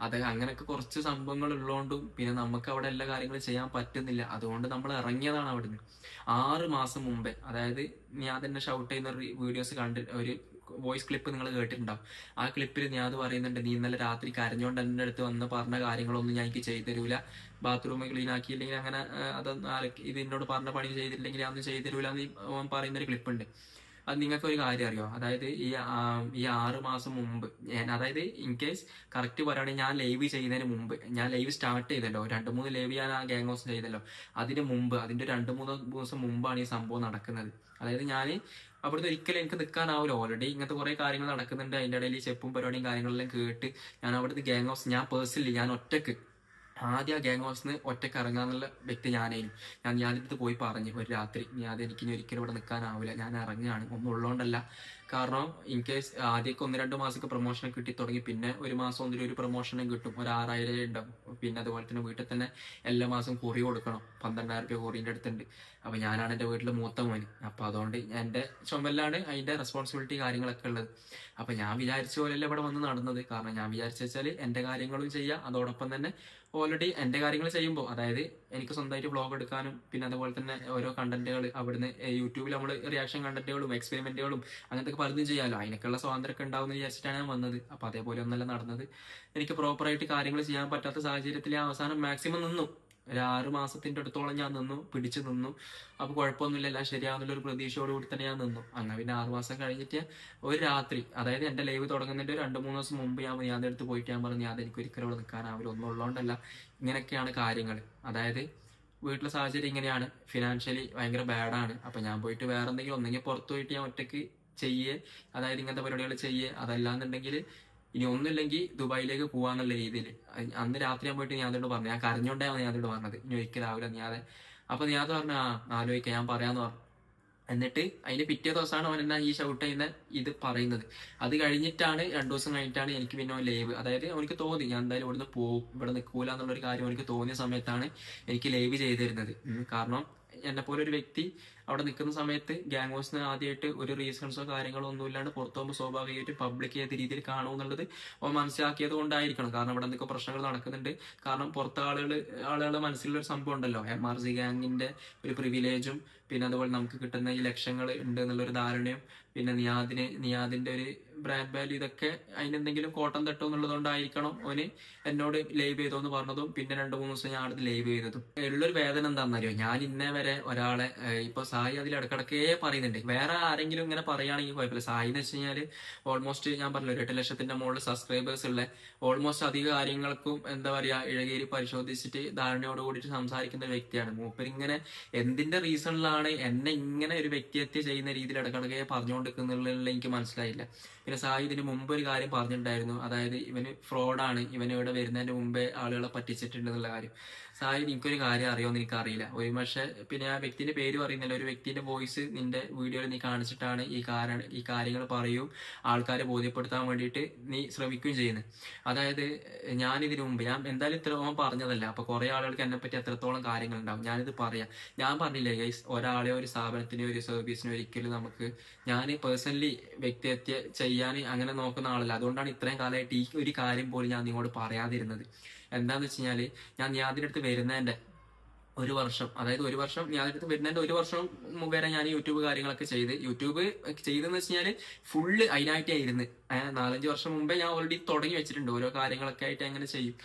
അത് അങ്ങനെയൊക്കെ കുറച്ച് സംഭവങ്ങൾ ഉള്ളതുകൊണ്ടും പിന്നെ നമുക്ക് അവിടെ എല്ലാ കാര്യങ്ങളും ചെയ്യാൻ പറ്റുന്നില്ല. അതുകൊണ്ട് നമ്മൾ ഇറങ്ങിയതാണ് അവിടുന്ന് 6 മാസം മുമ്പേ. അതായത് ഞാൻ തന്നെ ഷൗട്ട് ചെയ്യുന്ന വീഡിയോസ് ഒരു വോയിസ് ക്ലിപ്പ് നിങ്ങൾ കേട്ടിട്ടുണ്ടാവും. ആ ക്ലിപ്പിൽ ഞാൻ അത് പറയുന്നുണ്ട്, നീ ഇന്നലെ രാത്രി കരഞ്ഞോണ്ട് എൻ്റെ അടുത്ത് വന്ന് പറഞ്ഞ കാര്യങ്ങളൊന്നും ഞാൻ എനിക്ക് ചെയ്തു തരൂല, ബാത്റൂം ക്ലീൻ ആക്കിയില്ലെങ്കിൽ അങ്ങനെ അതൊന്നും ഇത് എന്നോട് പറഞ്ഞ പണി ചെയ്തിട്ടില്ലെങ്കിൽ അതൊന്നും ചെയ്തു തരൂല എന്ന് പറയുന്നൊരു ക്ലിപ്പുണ്ട്. അത് നിങ്ങൾക്ക് ഒരു കാര്യം അറിയോ, അതായത് ഈ 6 മാസം മുമ്പ് അതായത് ഇൻ കേസ് കറക്റ്റ് പറയുകയാണെങ്കിൽ ഞാൻ ലൈവ് ചെയ്യുന്നതിന് മുമ്പ്, ഞാൻ ലൈവ് സ്റ്റാർട്ട് ചെയ്തല്ലോ, 2-3 ലൈവ് ഞാൻ ആ ഗ്യാങ് ഹൗസ് ചെയ്തല്ലോ, അതിന് മുമ്പ്, അതിന്റെ 2-3 ദിവസം മുമ്പാണ് ഈ സംഭവം നടക്കുന്നത്. അതായത് ഞാൻ അവിടുന്ന് ഒരിക്കലും എനിക്ക് നിൽക്കാനാവില്ല. ഓൾറെഡി ഇങ്ങനത്തെ കുറെ കാര്യങ്ങൾ നടക്കുന്നുണ്ട്. അതിന്റെ ഇടയിൽ ചെപ്പും പരിപാടിയും കാര്യങ്ങളെല്ലാം കേട്ട് ഞാൻ അവിടുന്ന് ഗ്യാങ് ഹൗസ്, ഞാൻ പേഴ്സണലി ഞാൻ ഒറ്റക്ക് ആദ്യം ആ ഗ്യാങ് ഹൗസിന് ഒറ്റക്ക് ഇറങ്ങാന്നുള്ള വ്യക്തി ഞാനായിരുന്നു. ഞാനിത് പോയി പറഞ്ഞു ഒരു രാത്രി, എനിക്കിനി ഒരിക്കലും ഇവിടെ നിൽക്കാനാവില്ല, ഞാൻ ഇറങ്ങുകയാണ്. ഒന്നും ഉള്ളതുകൊണ്ടല്ല, കാരണം ഇൻ കേസ് ആദ്യമൊക്കെ 1-2 മാസമൊക്കെ പ്രൊമോഷൻ കിട്ടി തുടങ്ങി. പിന്നെ ഒരു മാസം ഒരു പ്രൊമോഷനും കിട്ടും, ഒരു 6,000 ഉണ്ടാവും. പിന്നെ അതുപോലെ തന്നെ വീട്ടിൽ തന്നെ എല്ലാ മാസം കുറി കൊടുക്കണം, 12,000 രൂപ കുറിൻ്റെ അടുത്തുണ്ട്. അപ്പൊ ഞാനാണ് എൻ്റെ വീട്ടിൽ മൂത്ത മോന്. അപ്പൊ അതുകൊണ്ട് എൻ്റെ ചുമലിലാണ് അതിന്റെ റെസ്പോൺസിബിലിറ്റി കാര്യങ്ങളൊക്കെ ഉള്ളത്. അപ്പൊ ഞാൻ വിചാരിച്ച പോലെയല്ല ഇവിടെ വന്ന് നടന്നത്. കാരണം ഞാൻ വിചാരിച്ച വെച്ചാൽ എൻ്റെ കാര്യങ്ങളും ചെയ്യാം, അതോടൊപ്പം തന്നെ ഓൾറെഡി എന്റെ കാര്യങ്ങൾ ചെയ്യുമ്പോൾ, അതായത് എനിക്ക് സ്വന്തമായിട്ട് വ്ളോഗ് എടുക്കാനും പിന്നെ അതുപോലെ തന്നെ ഓരോ കണ്ടന്റുകൾ അവിടുന്ന് യൂട്യൂബിൽ നമ്മൾ റിയാക്ഷൻ കണ്ടന്റുകളും എക്സ്പെരിമെന്റുകളും അങ്ങനത്തെ പലതും ചെയ്യാമല്ലോ, അതിനൊക്കെയുള്ള സ്വാതന്ത്ര്യമൊക്കെ ഉണ്ടാവുമെന്ന് വിചാരിച്ചിട്ടാണ് ഞാൻ വന്നത്. അപ്പൊ അതേപോലെ ഒന്നല്ല നടന്നത്. എനിക്ക് പ്രോപ്പറായിട്ട് കാര്യങ്ങൾ ചെയ്യാൻ പറ്റാത്ത സാഹചര്യത്തിൽ ഞാൻ അവസാനം മാക്സിമം നിന്നു. ഒരു 6 മാസത്തിന്റെ അടുത്തോളം ഞാൻ നിന്നു, പിടിച്ചു നിന്നു. അപ്പൊ കുഴപ്പമൊന്നുമില്ല, എല്ലാം ശരിയാവുന്നുള്ള ഒരു പ്രതീക്ഷയോടുകൂടി തന്നെ ഞാൻ നിന്നു. അങ്ങനെ പിന്നെ 6 മാസം കഴിഞ്ഞിട്ട് ഒരു രാത്രി, അതായത് എന്റെ ലൈവ് തുടങ്ങുന്നതിന്റെ 2-3 ദിവസം മുമ്പ് ഞാൻ അടുത്ത് പോയിട്ട് ഞാൻ പറഞ്ഞു, എനിക്ക് ഒരിക്കലും ഇവിടെ നിൽക്കാനാവില്ല, ഒന്നും ഉള്ളതുകൊണ്ടല്ല, ഇങ്ങനെയൊക്കെയാണ് കാര്യങ്ങൾ. അതായത് വീട്ടിലെ സാഹചര്യം ഇങ്ങനെയാണ്, ഫിനാൻഷ്യലി ഭയങ്കര ബാഡാണ്. അപ്പൊ ഞാൻ പോയിട്ട് വേറെ എന്തെങ്കിലും ഒന്നെങ്കിൽ പുറത്തു പോയിട്ട് ഞാൻ ഒറ്റയ്ക്ക് ചെയ്യേ, അതായത് ഇങ്ങനത്തെ പരിപാടികൾ ചെയ്യേ, അതല്ലാന്നുണ്ടെങ്കിൽ ഇനി ഒന്നുമില്ലെങ്കിൽ ദുബായിലേക്ക് പോവാന്നുള്ള രീതിയിൽ. അന്ന് രാത്രി ഞാൻ പോയിട്ട് ഞാനോട് പറഞ്ഞു, ഞാൻ കരഞ്ഞോണ്ടാണ് ഞാനോട് പറഞ്ഞത്, ഇനി ഒരിക്കലാവില്ല ഞാതെ. അപ്പൊ ഞാൻ പറഞ്ഞു, ആലോചിക്കാം, ഞാൻ പറയാന്ന് പറഞ്ഞു. എന്നിട്ട് അതിന്റെ പിറ്റേ ദിവസമാണ് അവൻ എന്നാ ഈ ഷൗട്ട് ചെയ്യുന്ന ഇത് പറയുന്നത്. അത് കഴിഞ്ഞിട്ടാണ് 2 ദിവസം കഴിഞ്ഞിട്ടാണ് എനിക്ക് പിന്നെ ലൈവ്, അതായത് അവനക്ക് തോന്നി ഞാൻ എന്തായാലും ഇവിടുന്ന് പോകും, ഇവിടെ നിൽക്കൂല എന്നുള്ളൊരു കാര്യം അവനക്ക് തോന്നിയ സമയത്താണ് എനിക്ക് ലൈവ് ചെയ്തിരുന്നത്. കാരണം എന്നെ പോലെ ഒരു വ്യക്തി അവിടെ നിൽക്കുന്ന സമയത്ത് ഗ്യാങ് വാസിന് ആദ്യമായിട്ട് ഒരു റീസൺസോ കാര്യങ്ങളോ ഒന്നും ഇല്ലാണ്ട് പുറത്തു പോകുമ്പോൾ സ്വാഭാവികമായിട്ട് പബ്ലിക് ഏത് രീതിയിൽ കാണുമെന്നുള്ളത് അവൻ മനസ്സിലാക്കിയത് കൊണ്ടായിരിക്കണം. കാരണം അവിടെ എന്തൊക്കെ പ്രശ്നങ്ങൾ നടക്കുന്നുണ്ട്. കാരണം പുറത്തെ ആളുകളുടെ മനസ്സിലുള്ള ഒരു സംഭവം ഉണ്ടല്ലോ, MRC ഗ്യാങ്ങിന്റെ ഒരു പ്രിവിലേജും പിന്നെ അതുപോലെ നമുക്ക് കിട്ടുന്ന ഈ ലക്ഷങ്ങൾ ഉണ്ട് എന്നുള്ളൊരു ധാരണയും പിന്നെ നിയാദിന്റെ ഒരു ബ്രാൻഡ് വാല്യൂ, ഇതൊക്കെ അതിനെന്തെങ്കിലും കോട്ടം തട്ടോ എന്നുള്ളതുകൊണ്ടായിരിക്കണം അവന് എന്നോട് ലൈവ് ചെയ്തോന്ന് പറഞ്ഞതും പിന്നെ 2-3 ദിവസം ഞാൻ അടുത്ത് ലൈവ് ചെയ്തതും. ഉള്ളൊരു വേദന എന്താണെന്നറിയോ, ഞാൻ ഇന്നേ വരെ ഒരാളെ ഇപ്പൊ സായി അതിൽ ഇടക്കിടക്കേ പറയുന്നുണ്ട്, വേറെ ആരെങ്കിലും ഇങ്ങനെ പറയുകയാണെങ്കിൽ കുഴപ്പമില്ല. സായി എന്ന് വെച്ച് കഴിഞ്ഞാല് ഓൾമോസ്റ്റ് ഞാൻ പറഞ്ഞല്ലോ 8 ലക്ഷത്തിന്റെ മുകളിൽ സബ്സ്ക്രൈബേഴ്സ് ഉള്ള, ഓൾമോസ്റ്റ് അധിക കാര്യങ്ങൾക്കും എന്താ പറയാ ഇഴകേരി പരിശോധിച്ചിട്ട് ധാരണയോട് കൂടിയിട്ട് സംസാരിക്കുന്ന ഒരു വ്യക്തിയാണ്. മൂപ്പരിങ്ങനെ എന്തിന്റെ റീസണിലാണ് എന്നെ ഇങ്ങനെ ഒരു വ്യക്തിഹത്യ ചെയ്യുന്ന രീതിയിൽ ഇടക്കിടക്കേ പറഞ്ഞുകൊണ്ടിരിക്കുന്നുള്ള എനിക്ക് മനസ്സിലായില്ല. പിന്നെ സായി ഇതിന് മുമ്പ് ഒരു കാര്യം പറഞ്ഞിട്ടുണ്ടായിരുന്നു, അതായത് ഇവന് ഫ്രോഡാണ്, ഇവന് ഇവിടെ വരുന്നതിന് മുമ്പേ ആളുകളെ പറ്റിച്ചിട്ടുണ്ട് എന്നുള്ള കാര്യം. സായി എനിക്കൊരു കാര്യം അറിയോന്ന് എനിക്കറിയില്ല. ഒരു പക്ഷേ പിന്നെ ആ വ്യക്തിന്റെ പേര് പറയുന്നില്ല, ഒരു വ്യക്തിന്റെ വോയിസ് നിന്റെ വീഡിയോയിൽ നീ കാണിച്ചിട്ടാണ് ഈ കാര്യങ്ങൾ പറയും ആൾക്കാരെ ബോധ്യപ്പെടുത്താൻ വേണ്ടിയിട്ട് നീ ശ്രമിക്കുകയും ചെയ്യുന്നത്. അതായത് ഞാനിതിനു മുമ്പ് ഞാൻ എന്തായാലും ഇത്രത്തോളം പറഞ്ഞതല്ല, അപ്പൊ കുറെ ആളുകൾക്ക് എന്നെ പറ്റി എത്രത്തോളം കാര്യങ്ങൾ ഉണ്ടാവും, ഞാനിത് പറയാം. ഞാൻ പറഞ്ഞില്ലേ ഗൈസ്, ഒരാളെയോ ഒരു സ്ഥാപനത്തിനോ ഒരു സർവീസിനോ ഒരിക്കലും നമുക്ക്, ഞാൻ പേഴ്സണലി വ്യക്തിഹത്യ ചെയ്യാൻ അങ്ങനെ നോക്കുന്ന ആളല്ല. അതുകൊണ്ടാണ് ഇത്രയും കാലമായിട്ട് ഈ ഒരു കാര്യം പോലും ഞാൻ നിങ്ങളോട് പറയാതിരുന്നത്. എന്താന്ന് വെച്ച് കഴിഞ്ഞാല്, ഞാൻ അതിന്റെ അടുത്ത് വരുന്നതിന്റെ 1 വർഷം, അതായത് 1 വർഷം ഞാൻ അടുത്ത് വരുന്നതിന്റെ 1 വർഷം വരെ ഞാൻ യൂട്യൂബ് കാര്യങ്ങളൊക്കെ ചെയ്തെന്ന് വെച്ച് കഴിഞ്ഞാല് ഫുള്ള് അതിനായിട്ടായിരുന്നു. 4-5 വർഷം മുമ്പേ ഞാൻ ഓൾറെഡി തുടങ്ങി വെച്ചിട്ടുണ്ട്, ഓരോ കാര്യങ്ങളൊക്കെ ആയിട്ട് അങ്ങനെ ചെയ്യും.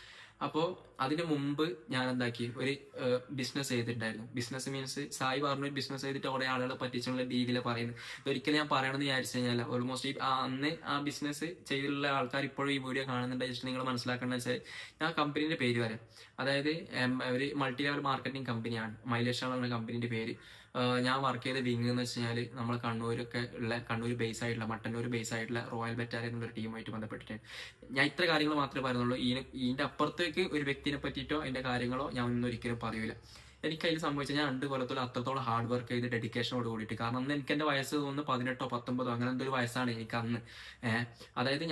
അപ്പോ അതിനു മുമ്പ് ഞാൻ എന്താക്കി, ഒരു ബിസിനസ് ചെയ്തിട്ടുണ്ടായിരുന്നു. ബിസിനസ് മീൻസ് സായി പറഞ്ഞൊരു ബിസിനസ് ചെയ്തിട്ട് കുറെ ആളുകളെ പറ്റിച്ചുള്ള രീതിയിൽ പറയുന്നത്. ഇതൊരിക്കലും ഞാൻ പറയണമെന്ന് വിചാരിച്ചു കഴിഞ്ഞാൽ ഓൾമോസ്റ്റ് അന്ന് ആ ബിസിനസ് ചെയ്തിട്ടുള്ള ആൾക്കാർ ഇപ്പോഴും ഈ വീഡിയോ കാണുന്നുണ്ടെങ്കിൽ നിങ്ങൾ മനസ്സിലാക്കേണ്ടത് വെച്ചാൽ, ഞാൻ കമ്പനീന്റെ പേര് വരാം. അതായത് ഒരു മൾട്ടി ലെവൽ മാർക്കറ്റിംഗ് കമ്പനിയാണ്, മൈലേഷ് എന്ന കമ്പനീന്റെ പേര്. ഞാൻ വർക്ക് ചെയ്ത വിങ് എന്ന് വെച്ച് കഴിഞ്ഞാൽ നമ്മൾ കണ്ണൂർ ബേസ് ആയിട്ടുള്ള മട്ടന്നൂർ ബേസ് ആയിട്ടുള്ള റോയൽ ബറ്റാലിയൻ എന്നൊരു ടീമായിട്ട് ബന്ധപ്പെട്ടിട്ട് ഞാൻ ഇത്ര കാര്യങ്ങൾ മാത്രമേ പറയുന്നുള്ളൂ. ഇതിന്റെ അപ്പുറത്തേക്ക് ഒരു വ്യക്തിനെ പറ്റിയിട്ടോ അതിന്റെ കാര്യങ്ങളോ ഞാൻ ഒന്നും ഒരിക്കലും പറയൂല. എനിക്ക് അതിൽ സംഭവിച്ചാൽ ഞാൻ 2 കൊല്ലത്തോളം അത്രത്തോളം ഹാർഡ് വർക്ക് ചെയ്ത് ഡെഡിക്കേഷനോട് കൂടിയിട്ട്. കാരണം അന്ന് എനിക്ക് എന്റെ വയസ്സ് തോന്നുന്നു 18-19 അങ്ങനെ എന്തൊരു വയസ്സാണ് എനിക്ക് അന്ന്. അതായത്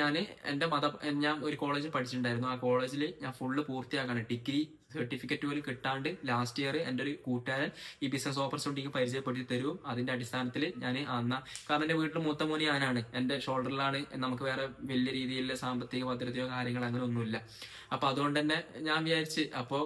ഞാൻ ഒരു കോളേജിൽ പഠിച്ചിട്ടുണ്ടായിരുന്നു. ആ കോളേജിൽ ഞാൻ ഫുള്ള് പൂർത്തിയാക്കാണ്, ഡിഗ്രി സർട്ടിഫിക്കറ്റ് പോലും കിട്ടാണ്ട് ലാസ്റ്റ് ഇയർ എൻ്റെ ഒരു കൂട്ടുകാരൻ ഈ ബിസിനസ് ഓപ്പർച്യൂണിറ്റിക്ക് പരിചയപ്പെടുത്തി തരും. അതിന്റെ അടിസ്ഥാനത്തിൽ ഞാൻ കാരണം എന്റെ വീട്ടിൽ മൂത്ത മോനി ഞാനാണ്, എന്റെ ഷോൾഡറിലാണ്, നമുക്ക് വേറെ വലിയ രീതിയിലുള്ള സാമ്പത്തിക ഭദ്രതയോ കാര്യങ്ങളോ അങ്ങനെ ഒന്നുമില്ല. അപ്പൊ അതുകൊണ്ട് തന്നെ ഞാൻ വിചാരിച്ച്, അപ്പോ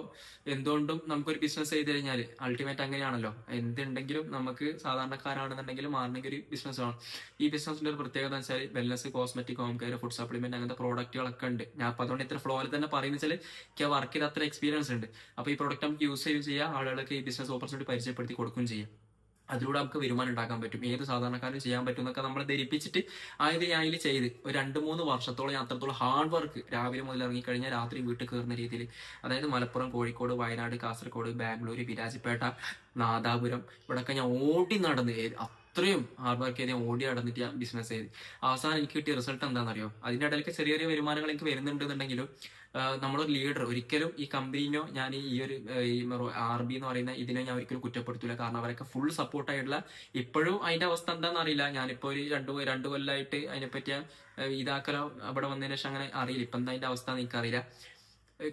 എന്തുകൊണ്ടും നമുക്കൊരു ബിസിനസ് ചെയ്ത് കഴിഞ്ഞാൽ അൾട്ടിമേറ്റ് അങ്ങനെയാണല്ലോ, എന്തുണ്ടെങ്കിലും നമുക്ക് സാധാരണക്കാരാണെന്നുണ്ടെങ്കിലും മാറണമെങ്കിൽ ഒരു ബിസിനസ് വേണം. ഈ ബിസിനസിന്റെ ഒരു പ്രത്യേകത എന്ന് വെച്ചാൽ wellness, cosmetic, home care, food supplement അങ്ങനത്തെ പ്രോഡക്റ്റുകളൊക്കെ ഉണ്ട്. ഞാൻ അപ്പൊ അതുകൊണ്ട് ഇത്ര ഫ്ലോയിൽ തന്നെ പറയുന്ന വെച്ചാൽ എനിക്ക് വർക്ക് ചെയ്ത് അത്ര എക്സ്പീരിയൻസ് ഉണ്ട്. അപ്പൊ ഈ പ്രോഡക്റ്റ് നമുക്ക് യൂസ് ചെയ്യുകയും ചെയ്യാം, ആളുകൾക്ക് ഈ ബിസിനസ് ഓപ്പർച്യൂണിറ്റി പരിചയപ്പെടുത്തി കൊടുക്കുകയും ചെയ്യാം. അതിലൂടെ നമുക്ക് വരുമാനം ഉണ്ടാക്കാൻ പറ്റും, ഏത് സാധാരണക്കാരും ചെയ്യാൻ പറ്റും എന്നൊക്കെ നമ്മളെ ധരിപ്പിച്ചിട്ട് ആയത് ഞാൻ അതിൽ ചെയ്ത് ഒരു 2-3 വർഷത്തോളം ഞാൻ അത്രത്തോളം ഹാർഡ് വർക്ക്, രാവിലെ മുതൽ ഇറങ്ങിക്കഴിഞ്ഞാൽ രാത്രി വീട്ടിൽ കയറുന്ന രീതിയിൽ, അതായത് മലപ്പുറം, കോഴിക്കോട്, വയനാട്, കാസർഗോഡ്, ബാംഗ്ലൂർ, വിരാജിപ്പേട്ട, നാദാപുരം ഇവിടെയൊക്കെ ഞാൻ ഓടി നടന്ന് അത്രയും ഹാർഡ് വർക്ക് ചെയ്ത് ഞാൻ ഓടി നടന്നിട്ട് ഞാൻ ബിസിനസ് ചെയ്ത് അവസാനം എനിക്ക് കിട്ടിയ റിസൾട്ട് എന്താണെന്നറിയോ? അതിന്റെ ഇടയിലേക്ക് ചെറിയ ചെറിയ വരുമാനങ്ങൾ എനിക്ക് വരുന്നുണ്ടെന്നുണ്ടെങ്കിലും നമ്മളൊരു ലീഡർ ഒരിക്കലും ഈ കമ്പനിനോ ഞാൻ ഈ ഒരു RB എന്ന് പറയുന്ന ഇതിനെ ഞാൻ ഒരിക്കലും കുറ്റപ്പെടുത്തില്ല. കാരണം അവരൊക്കെ ഫുൾ സപ്പോർട്ടായിട്ടുള്ള, ഇപ്പോഴും അതിന്റെ അവസ്ഥ എന്താണെന്ന് അറിയില്ല. ഞാനിപ്പോ ഒരു രണ്ട് കൊല്ലമായിട്ട് അതിനെപ്പറ്റി ഇതാക്കലോ അവിടെ വന്നതിന് ശേഷം അങ്ങനെ അറിയില്ല ഇപ്പൊ എന്താ അതിന്റെ അവസ്ഥ എന്ന് എനിക്കറിയില്ല.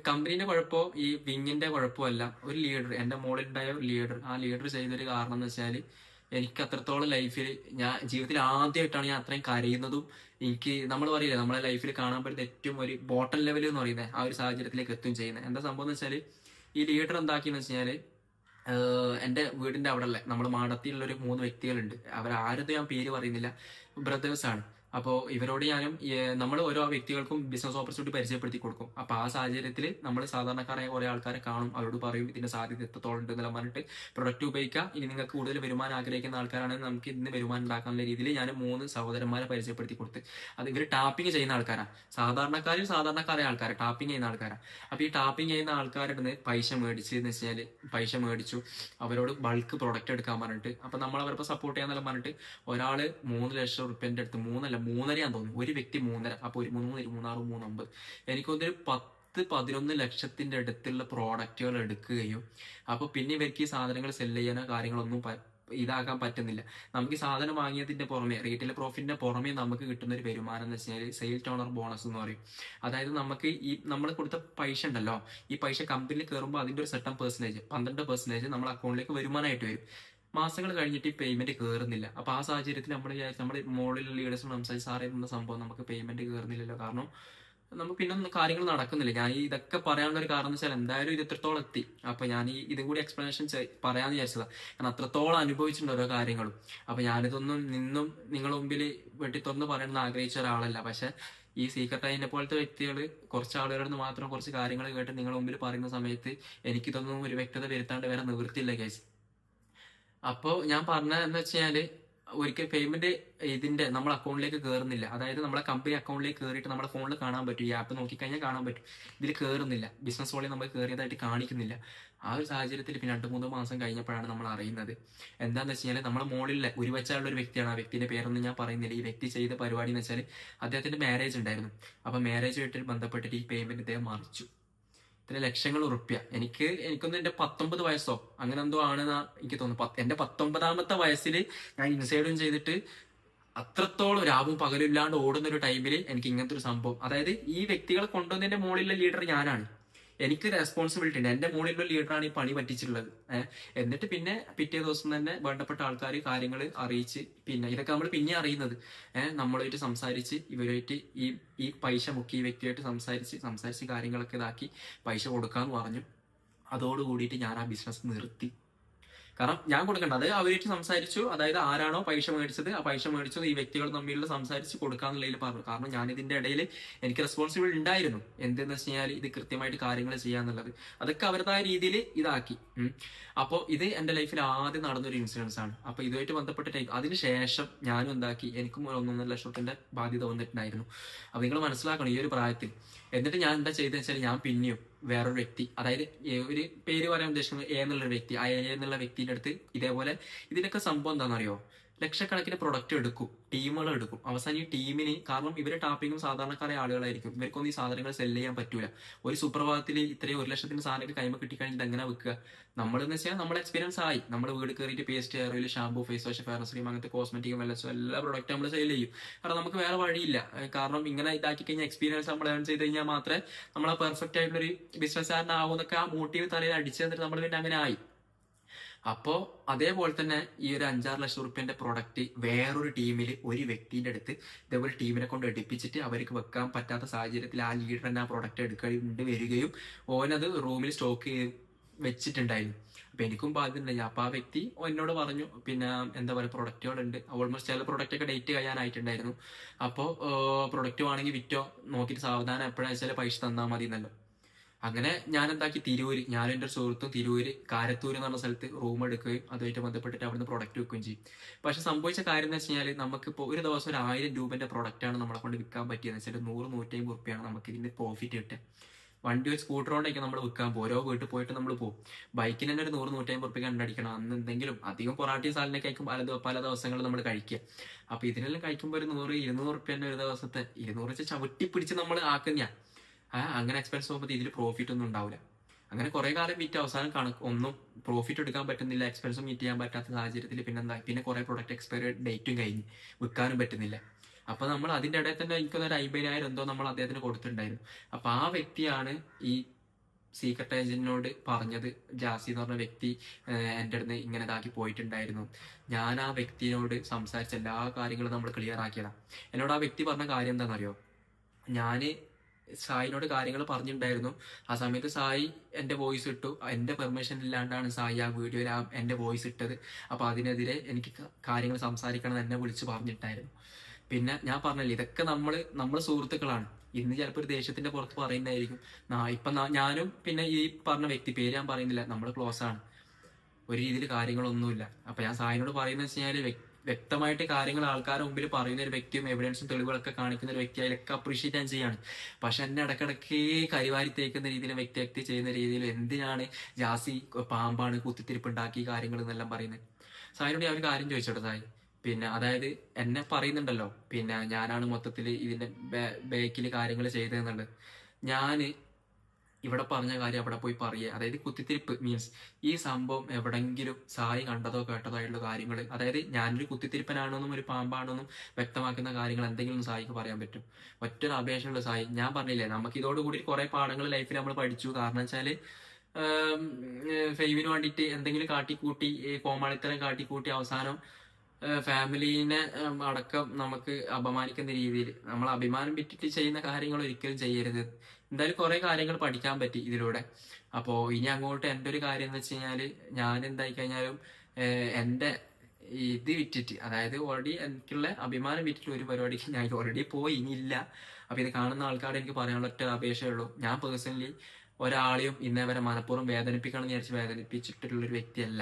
കമ്പനീന്റെ കുഴപ്പമോ ഈ വിങ്ങിന്റെ കുഴപ്പമല്ല, ഒരു ലീഡർ, എന്റെ മോളിലുണ്ടായ ഒരു ലീഡർ, ആ ലീഡർ ചെയ്തൊരു കാരണം എന്ന് വെച്ചാല് എനിക്ക് അത്രത്തോളം ലൈഫിൽ ഞാൻ ജീവിതത്തിൽ ആദ്യമായിട്ടാണ് ഞാൻ അത്രയും കരയുന്നതും എനിക്ക് നമ്മൾ പറയില്ലേ നമ്മളെ ലൈഫിൽ കാണാൻ പറ്റുന്ന ഏറ്റവും ഒരു ബോട്ടം ലെവൽ എന്ന് പറയുന്നത് ആ ഒരു സാഹചര്യത്തിലേക്ക് എത്തും ചെയ്യുന്നത്. എന്താ സംഭവം എന്ന് വെച്ചാൽ ഈ ലീഡർ എന്താക്കിയെന്ന് വെച്ചാൽ എൻ്റെ വീടിന്റെ അവിടെ ഉള്ള നമ്മുടെ മാടത്തിലുള്ള ഒരു 3 വ്യക്തികളുണ്ട്. അവരാരത് ഞാൻ പേര് പറയുന്നില്ല, ബ്രദേഴ്സ് ആണ്. അപ്പോൾ ഇവരോട് ഞാനും നമ്മൾ ഓരോ വ്യക്തികൾക്കും ബിസിനസ് ഓപ്പർച്യൂണിറ്റി പരിചയപ്പെടുത്തി കൊടുക്കും. അപ്പൊ ആ സാഹചര്യത്തിൽ നമ്മൾ സാധാരണക്കാരായ കുറെ ആൾക്കാരെ കാണും, അവരോട് പറയും ഇതിന്റെ സാധ്യത എത്രത്തോളം ഉണ്ട് എന്നെല്ലാം പറഞ്ഞിട്ട് പ്രൊഡക്റ്റ് ഉപയോഗിക്കുക, ഇനി നിങ്ങൾക്ക് കൂടുതൽ വരുമാനം ആഗ്രഹിക്കുന്ന ആൾക്കാരാണെങ്കിൽ നമുക്ക് ഇന്ന് വരുമാനം ഉണ്ടാക്കാനുള്ള രീതിയിൽ ഞാൻ 3 സഹോദരന്മാരെ പരിചയപ്പെടുത്തി കൊടുത്ത്. അത് ഇവർ ടാപ്പിംഗ് ചെയ്യുന്ന ആൾക്കാരാണ്, സാധാരണക്കാരായ ആൾക്കാരെ ടാപ്പിംഗ് ചെയ്യുന്ന ആൾക്കാരാണ്. അപ്പൊ ഈ ടാപ്പിംഗ് ചെയ്യുന്ന ആൾക്കാരുടെ നിന്ന് പൈസ മേടിച്ചു അവരോട് ബൾക്ക് പ്രൊഡക്റ്റ് എടുക്കാൻ പറഞ്ഞിട്ട്. അപ്പൊ നമ്മൾ അവരിപ്പോ സപ്പോർട്ട് ചെയ്യാന്നെല്ലാം പറഞ്ഞിട്ട് ഒരാള് 3 ലക്ഷം റുപ്യന്റെ അടുത്ത്, 3.5 തോന്നുന്നു, ഒരു വ്യക്തി 3.5, അപ്പൊ ഒരു 3, 3, 3, എനിക്കൊന്നൊരു 10-11 ലക്ഷത്തിന്റെ അടുത്തുള്ള പ്രോഡക്റ്റുകൾ എടുക്കുകയും അപ്പൊ പിന്നെ ഇവർക്ക് ഈ സാധനങ്ങൾ സെല് ചെയ്യാനോ കാര്യങ്ങളൊന്നും ഇതാക്കാൻ പറ്റുന്നില്ല. നമുക്ക് ഈ സാധനം വാങ്ങിയതിന്റെ പുറമെ റീറ്റെയിൽ പ്രോഫിറ്റിന്റെ പുറമെ നമുക്ക് കിട്ടുന്ന ഒരു വരുമാനം എന്ന് വെച്ചാൽ സെയിൽ ടേണർ ബോണസ് എന്ന് പറയും. അതായത് നമുക്ക് ഈ നമ്മൾ കൊടുത്ത പൈസ ഉണ്ടല്ലോ, ഈ പൈസ കമ്പനിയിൽ കയറുമ്പോൾ അതിന്റെ ഒരു സെർട്ടൺ പെർസെന്റേജ് 12% നമ്മുടെ അക്കൗണ്ടിലേക്ക് വരുമാനമായിട്ട് വരും. മാസങ്ങൾ കഴിഞ്ഞിട്ട് ഈ പേയ്മെന്റ് കയറുന്നില്ല. അപ്പൊ ആ സാഹചര്യത്തിൽ നമ്മൾ നമ്മുടെ മുകളിലുള്ള ലീഡേഴ്സ് സംസാരിച്ച് സാറേ എന്ന സംഭവം നമുക്ക് പേയ്മെന്റ് കയറുന്നില്ലല്ലോ, കാരണം നമുക്ക് പിന്നെ കാര്യങ്ങൾ നടക്കുന്നില്ല. ഞാൻ ഇതൊക്കെ പറയാനുള്ള ഒരു കാരണം എന്ന് വെച്ചാൽ എന്തായാലും ഇത് എത്രത്തോളം എത്തി, അപ്പൊ ഞാൻ ഇതും കൂടി എക്സ്പ്ലനേഷൻ പറയാന്ന് വിചാരിച്ചതാ. കാരണം അത്രത്തോളം അനുഭവിച്ചിട്ടുണ്ട് ഓരോ കാര്യങ്ങളും. അപ്പൊ ഞാനിതൊന്നും നിങ്ങളുടെ മുമ്പിൽ വെട്ടി തുറന്ന് പറയണമെന്ന് ആഗ്രഹിച്ച ഒരാളല്ല. പക്ഷെ ഈ സീക്രട്ട് അതിനെ പോലത്തെ വ്യക്തികൾ കുറച്ച് ആളുകളിൽ മാത്രം കുറച്ച് കാര്യങ്ങൾ കേട്ട് നിങ്ങളുടെ മുമ്പിൽ പറയുന്ന സമയത്ത് എനിക്കിതൊന്നും ഒരു വ്യക്തത വരുത്താണ്ട് വേറെ നിവൃത്തിയില്ല കേസ്. അപ്പോ ഞാൻ പറഞ്ഞതെന്ന് വെച്ചാല് ഒരിക്കൽ പേയ്മെന്റ് ഇതിന്റെ നമ്മളെ അക്കൗണ്ടിലേക്ക് കയറുന്നില്ല. അതായത് നമ്മളെ കമ്പനി അക്കൗണ്ടിലേക്ക് കയറിയിട്ട് നമ്മുടെ ഫോണിൽ കാണാൻ പറ്റും, ഈ ആപ്പ് നോക്കിക്കഴിഞ്ഞാൽ കാണാൻ പറ്റും, ഇതിൽ കയറുന്നില്ല, ബിസിനസ് വഴി നമുക്ക് കയറിയതായിട്ട് കാണിക്കുന്നില്ല. ആ ഒരു സാഹചര്യത്തിൽ പിന്നെ 2-3 മാസം കഴിഞ്ഞപ്പോഴാണ് നമ്മൾ അറിയുന്നത്. എന്താന്ന് വെച്ച് കഴിഞ്ഞാൽ നമ്മളെ മുകളിലെ ഉരുവച്ചാലുള്ള ഒരു വ്യക്തിയാണ്, ആ വ്യക്തിന്റെ പേരൊന്നും ഞാൻ പറയുന്നില്ല. ഈ വ്യക്തി ചെയ്ത പരിപാടി എന്ന് വെച്ചാൽ അദ്ദേഹത്തിന്റെ മാരേജ് ഉണ്ടായിരുന്നു. അപ്പൊ മാരേജുമായിട്ട് ബന്ധപ്പെട്ടിട്ട് ഈ പേയ്മെന്റ് ഇദ്ദേഹം മറിച്ചു. ഇത്ര ലക്ഷങ്ങൾ ഉറുപ്പ്യ. എനിക്കൊന്നും എന്റെ 19 വയസ്സോ അങ്ങനെ എന്തോ ആണെന്നാ എനിക്ക് തോന്നുന്നു. എന്റെ 19ാമത്തെ വയസ്സിൽ ഞാൻ ഇൻസൈഡും ചെയ്തിട്ട് അത്രത്തോളം രാവും പകലും ഇല്ലാണ്ട് ഓടുന്ന ഒരു ടൈമിൽ എനിക്ക് ഇങ്ങനത്തെ ഒരു സംഭവം, അതായത് ഈ വ്യക്തികളെ കൊണ്ടുവന്നതിന്റെ മുകളിലെ ലീഡർ ഞാനാണ്, എനിക്ക് റെസ്പോൺസിബിലിറ്റി ഉണ്ട്. എന്റെ മുകളിലുള്ള ലീഡറാണ് ഈ പണി പറ്റിച്ചിട്ടുള്ളത്. എന്നിട്ട് പിന്നെ പിറ്റേ ദിവസം തന്നെ വേണ്ടപ്പെട്ട ആൾക്കാർ കാര്യങ്ങൾ അറിയിച്ച്, പിന്നെ ഇതൊക്കെ നമ്മൾ പിന്നെ അറിയുന്നത് നമ്മളുമായിട്ട് സംസാരിച്ച് ഇവരുമായിട്ട് ഈ പൈസ മുക്കി ഈ വ്യക്തിയായിട്ട് സംസാരിച്ച് കാര്യങ്ങളൊക്കെ ഇതാക്കി പൈസ കൊടുക്കാന്ന് പറഞ്ഞു. അതോടുകൂടിയിട്ട് ഞാൻ ആ ബിസിനസ് നിർത്തി. കാരണം ഞാൻ കൊടുക്കണ്ട, അത് അവരായിട്ട് സംസാരിച്ചു. അതായത് ആരാണോ പൈസ മേടിച്ചത് ആ പൈസ മേടിച്ചത് ഈ വ്യക്തികൾ തമ്മിലുള്ള സംസാരിച്ച് കൊടുക്കാന്നുള്ളതിൽ പറഞ്ഞു. കാരണം ഞാൻ ഇതിന്റെ ഇടയിൽ എനിക്ക് റെസ്പോൺസിബിൾ ഉണ്ടായിരുന്നു, എന്തെന്ന് വെച്ച് കഴിഞ്ഞാൽ ഇത് കൃത്യമായിട്ട് കാര്യങ്ങൾ ചെയ്യാന്നുള്ളത്. അതൊക്കെ അവരുടേതായ രീതിയിൽ ഇതാക്കി. അപ്പോൾ ഇത് എന്റെ ലൈഫിൽ ആദ്യം നടന്നൊരു ഇൻസിഡൻസ് ആണ്. അപ്പൊ ഇതുമായിട്ട് ബന്ധപ്പെട്ടിട്ട് അതിനുശേഷം ഞാനും എന്താക്കി, എനിക്കും 1.5 ലക്ഷത്തിന്റെ ബാധ്യത വന്നിട്ടുണ്ടായിരുന്നു. അപ്പൊ നിങ്ങൾ മനസ്സിലാക്കണം ഈ ഒരു പ്രായത്തിൽ. എന്നിട്ട് ഞാൻ എന്താ ചെയ്തെന്ന് വെച്ചാൽ ഞാൻ പിന്നെയും വേറൊരു വ്യക്തി, അതായത് ഒരു പേര് പറയാൻ ഉദ്ദേശിക്കുന്നത് എന്നുള്ളൊരു വ്യക്തി, ആ എന്നുള്ള വ്യക്തിയുടെ അടുത്ത് ഇതേപോലെ ഇതിനൊക്കെ സംഭവം എന്താണെന്നറിയോ, ലക്ഷക്കണക്കിന് പ്രൊഡക്റ്റ് എടുക്കും, ടീമുകൾ എടുക്കും. അവസാനം ഈ ടീമിന്, കാരണം ഇവര് ടാപ്പിങ്ങും സാധാരണക്കാരായ ആളുകളായിരിക്കും, ഇവർക്കൊന്നും ഈ സാധനങ്ങൾ സെല് ചെയ്യാൻ പറ്റൂല. ഒരു സുപ്രഭാതത്തിൽ ഇത്രയും 1 ലക്ഷത്തിന്റെ സാധനങ്ങൾ കൈമ കിട്ടിക്കഴിഞ്ഞിട്ട് എങ്ങനെ വെക്കുക? നമ്മളെന്ന് വെച്ചാൽ നമ്മുടെ എക്സ്പീരിയൻസ് ആയി, നമ്മൾ വീട് കയറിയിട്ട് paste, hair oil, shampoo, face wash, fair cream, അങ്ങനത്തെ കോസ്മെറ്റിക് വെല്ലസും എല്ലാ പ്രൊഡക്റ്റും നമ്മൾ സെയിൽ ചെയ്യും. കാരണം നമുക്ക് വേറെ വഴിയില്ല. കാരണം ഇങ്ങനെ ഇതാക്കി കഴിഞ്ഞാൽ എക്സ്പീരിയൻസ് നമ്മൾ ഏൺ ചെയ്ത് കഴിഞ്ഞാൽ മാത്രമേ നമ്മൾ ആ പെർഫെക്റ്റ് ആയിട്ടുള്ളൊരു ബിസിനസ്സുകാരനാവുന്നൊക്കെ ആ മോട്ടീവ് തലയിൽ അടിച്ചു തന്നിട്ട് നമ്മൾ പിന്നെ അങ്ങനെ ആയി. അപ്പോ അതേപോലെ തന്നെ ഈ ഒരു 5-6 ലക്ഷം റുപ്യന്റെ പ്രൊഡക്റ്റ് വേറൊരു ടീമിൽ ഒരു വ്യക്തിന്റെ അടുത്ത് ഇതേപോലെ ടീമിനെ കൊണ്ട് എടുപ്പിച്ചിട്ട് അവർക്ക് വെക്കാൻ പറ്റാത്ത സാഹചര്യത്തിൽ ആ ലീഡർ തന്നെ ആ പ്രൊഡക്റ്റ് എടുക്കേണ്ടി വരികയും ഓനത് റൂമിൽ സ്റ്റോക്ക് വെച്ചിട്ടുണ്ടായിരുന്നു. അപ്പൊ എനിക്കും ബാധ്യത ഉണ്ടായി. അപ്പൊ ആ വ്യക്തി എന്നോട് പറഞ്ഞു, പിന്നെ എന്താ പറയുക, പ്രൊഡക്റ്റുകളുണ്ട്, ഓൾമോസ്റ്റ് ചില പ്രൊഡക്റ്റ് ഒക്കെ ഡേറ്റ് കഴിയാനായിട്ടുണ്ടായിരുന്നു. അപ്പോൾ പ്രൊഡക്റ്റ് വേണമെങ്കിൽ വിറ്റോ, നോക്കിയിട്ട് സാവധാനം എപ്പോഴാണെന്ന് വെച്ചാൽ പൈസ തന്നാൽ മതി എന്നല്ലോ. അങ്ങനെ ഞാൻ എന്താക്കി, ഞാനും എൻ്റെ സുഹൃത്തും കാരത്തൂര് എന്ന് പറഞ്ഞ സ്ഥലത്ത് റൂം എടുക്കുകയും അതുമായിട്ട് ബന്ധപ്പെട്ടിട്ട് അവിടുന്ന് പ്രൊഡക്റ്റ് വെക്കുകയും ചെയ്യും. പക്ഷെ സംഭവിച്ച കാര്യം എന്ന് വെച്ച് കഴിഞ്ഞാൽ നമുക്കിപ്പോൾ ഒരു ദിവസം ഒരു 1000 രൂപന്റെ പ്രൊഡക്റ്റാണ് നമ്മളെ കൊണ്ട് വിൽക്കാൻ പറ്റിയെന്ന് വെച്ചാൽ 100-150 റുപ്യാണ് നമുക്ക് ഇതിന്റെ പ്രോഫിറ്റ് കിട്ടുക. വണ്ടി ഒരു സ്കൂട്ടർ കൊണ്ടൊക്കെ നമ്മൾ വിൽക്കാൻ പോകും, ഓരോ വീട്ടിൽ പോയിട്ട് നമ്മൾ പോകും. ബൈക്കിന് തന്നെ ഒരു 100-150 റുപ്യക്ക് കണ്ടടിക്കണം. അന്ന് എന്തെങ്കിലും അധികം പൊറാട്ടി സാലിനെ കഴിക്കും പല ദിവസങ്ങളിൽ നമ്മൾ കഴിക്കുക. അപ്പൊ ഇതിനെല്ലാം കഴിക്കുമ്പോൾ ഒരു 100-200 റുപ്യ തന്നെ ഒരു ദിവസത്തെ 200 വെച്ച് ചവിട്ടി പിടിച്ച് നമ്മൾ ആക്കുന്ന അങ്ങനെ എക്സ്പെൻസ് പോകുമ്പോൾ ഇതിൽ പ്രോഫിറ്റ് ഒന്നും ഉണ്ടാവില്ല. അങ്ങനെ കുറെ കാലം വിറ്റ് അവസാനം ഒന്നും പ്രോഫിറ്റ് എടുക്കാൻ പറ്റുന്നില്ല, എക്സ്പെൻസും മീറ്റ് ചെയ്യാൻ പറ്റാത്ത സാഹചര്യത്തിൽ പിന്നെ കുറെ പ്രൊഡക്റ്റ് എക്സ്പയറി ഡേറ്റും കഴിഞ്ഞ് വിൽക്കാനും പറ്റുന്നില്ല. അപ്പൊ നമ്മൾ അതിന്റെ ഇടയിൽ തന്നെ എനിക്കൊന്നൊരു 50,000 എന്തോ നമ്മൾ അദ്ദേഹത്തിന് കൊടുത്തിട്ടുണ്ടായിരുന്നു. അപ്പൊ ആ വ്യക്തിയാണ് ഈ സീക്രട്ട് ഏജന്റിനോട് പറഞ്ഞത് ജാസി എന്ന് പറഞ്ഞ വ്യക്തി എൻ്റെ അടുത്ത് ഇങ്ങനെ ഇതാക്കി പോയിട്ടുണ്ടായിരുന്നു. ഞാൻ ആ വ്യക്തിയോട് സംസാരിച്ച എല്ലാ കാര്യങ്ങളും നമ്മൾ ക്ലിയർ ആക്കിയതാണ്. എന്നോട് ആ വ്യക്തി പറഞ്ഞ കാര്യം എന്താണെന്നറിയോ? ഞാന് സായിനോട് കാര്യങ്ങൾ പറഞ്ഞിട്ടുണ്ടായിരുന്നു. ആ സമയത്ത് സായി എൻ്റെ വോയിസ് ഇട്ടു. എൻ്റെ പെർമിഷൻ ഇല്ലാണ്ടാണ് സായി ആ വീഡിയോയിൽ എൻ്റെ വോയിസ് ഇട്ടത്. അപ്പൊ അതിനെതിരെ എനിക്ക് കാര്യങ്ങൾ സംസാരിക്കണം എന്നെ വിളിച്ച് പറഞ്ഞിട്ടായിരുന്നു. പിന്നെ ഞാൻ പറഞ്ഞല്ലേ, ഇതൊക്കെ നമ്മള് സുഹൃത്തുക്കളാണ്. ഇന്ന് ചിലപ്പോൾ ഒരു ദേഷ്യത്തിന്റെ പുറത്ത് പറയുന്നതായിരിക്കും. ഇപ്പൊ ഞാനും പിന്നെ ഈ പറഞ്ഞ വ്യക്തി, പേര് ഞാൻ പറയുന്നില്ല, നമ്മൾ ക്ലോസ് ആണ്. ഒരു രീതിയിൽ കാര്യങ്ങളൊന്നുമില്ല. അപ്പൊ ഞാൻ സായിനോട് പറയുന്നത് വെച്ച് കഴിഞ്ഞാല് വ്യക്തമായിട്ട് കാര്യങ്ങൾ ആൾക്കാരുടെ മുമ്പിൽ പറയുന്ന ഒരു വ്യക്തിയും എവിഡൻസും തെളിവുകളൊക്കെ കാണിക്കുന്ന ഒരു വ്യക്തി അതിലൊക്കെ അപ്രീഷിയേറ്റ് ഞാൻ ചെയ്യാണ്. പക്ഷെ എന്നെ ഇടക്കിടക്ക് കരിവാരി തേക്കുന്ന രീതിയിൽ വ്യക്തി ചെയ്യുന്ന രീതിയിൽ എന്തിനാണ് ജാസി പാമ്പാണ് കുത്തിത്തിരിപ്പുണ്ടാക്കി കാര്യങ്ങൾ എന്നെല്ലാം പറയുന്നത്. സായിനോട് ഞാൻ ഒരു കാര്യം ചോദിച്ചോട്ടെ സായി, പിന്നെ അതായത് എന്നെ പറയുന്നുണ്ടല്ലോ, പിന്നെ ഞാനാണ് മൊത്തത്തിൽ ഇതിന്റെ ബാക്കിൽ കാര്യങ്ങൾ ചെയ്തതെന്നുള്ളത്. ഞാന് ഇവിടെ പറഞ്ഞ കാര്യം അവിടെ പോയി പറയുക, അതായത് കുത്തിത്തിരിപ്പ് മീൻസ് ഈ സംഭവം എവിടെങ്കിലും സായി കണ്ടതോ കേട്ടതോ ആയിട്ടുള്ള കാര്യങ്ങൾ, അതായത് ഞാനൊരു കുത്തിത്തിരിപ്പനാണെന്നും ഒരു പാമ്പാണെന്നും വ്യക്തമാക്കുന്ന കാര്യങ്ങൾ എന്തെങ്കിലും സായിക്ക് പറയാൻ പറ്റും? ഒറ്റൊരു അപേക്ഷയുള്ള സായി, ഞാൻ പറഞ്ഞില്ലേ നമുക്ക് ഇതോടുകൂടി കുറെ പാഠങ്ങൾ ലൈഫിൽ നമ്മൾ പഠിച്ചു. കാരണം വെച്ചാല് ഫെയിമിന് വേണ്ടിയിട്ട് എന്തെങ്കിലും കാട്ടിക്കൂട്ടി, കോമാളിത്തരം കാട്ടിക്കൂട്ടി അവസാനം ഫാമിലീനെ അടക്കം നമുക്ക് അപമാനിക്കുന്ന രീതിയിൽ നമ്മൾ അഭിമാനം വിറ്റിട്ട് ചെയ്യുന്ന കാര്യങ്ങൾ ഒരിക്കലും ചെയ്യരുത്. എന്തായാലും കുറെ കാര്യങ്ങൾ പഠിക്കാൻ പറ്റി ഇതിലൂടെ. അപ്പോ ഇനി അങ്ങോട്ട് എൻ്റെ ഒരു കാര്യം എന്ന് വെച്ച് കഴിഞ്ഞാല്, ഞാൻ എന്തായി കഴിഞ്ഞാലും എൻ്റെ ഇത് വിറ്റിട്ട്, അതായത് ഓൾറെഡി എനിക്കുള്ള അഭിമാനം വിറ്റിട്ട് ഒരു പരിപാടിക്ക് ഞാൻ ഓൾറെഡി പോയി, ഇനിയില്ല. അപ്പൊ ഇത് കാണുന്ന ആൾക്കാരോട് എനിക്ക് പറയാനുള്ള ഒറ്റ അപേക്ഷയുള്ളൂ, ഞാൻ പേഴ്സണലി ഒരാളെയും ഇന്നേ വരെ മനഃപൂർവ്വം വേദനിപ്പിക്കണം എന്ന് വിചാരിച്ച് വേദനിപ്പിച്ചിട്ടുള്ളൊരു വ്യക്തിയല്ല.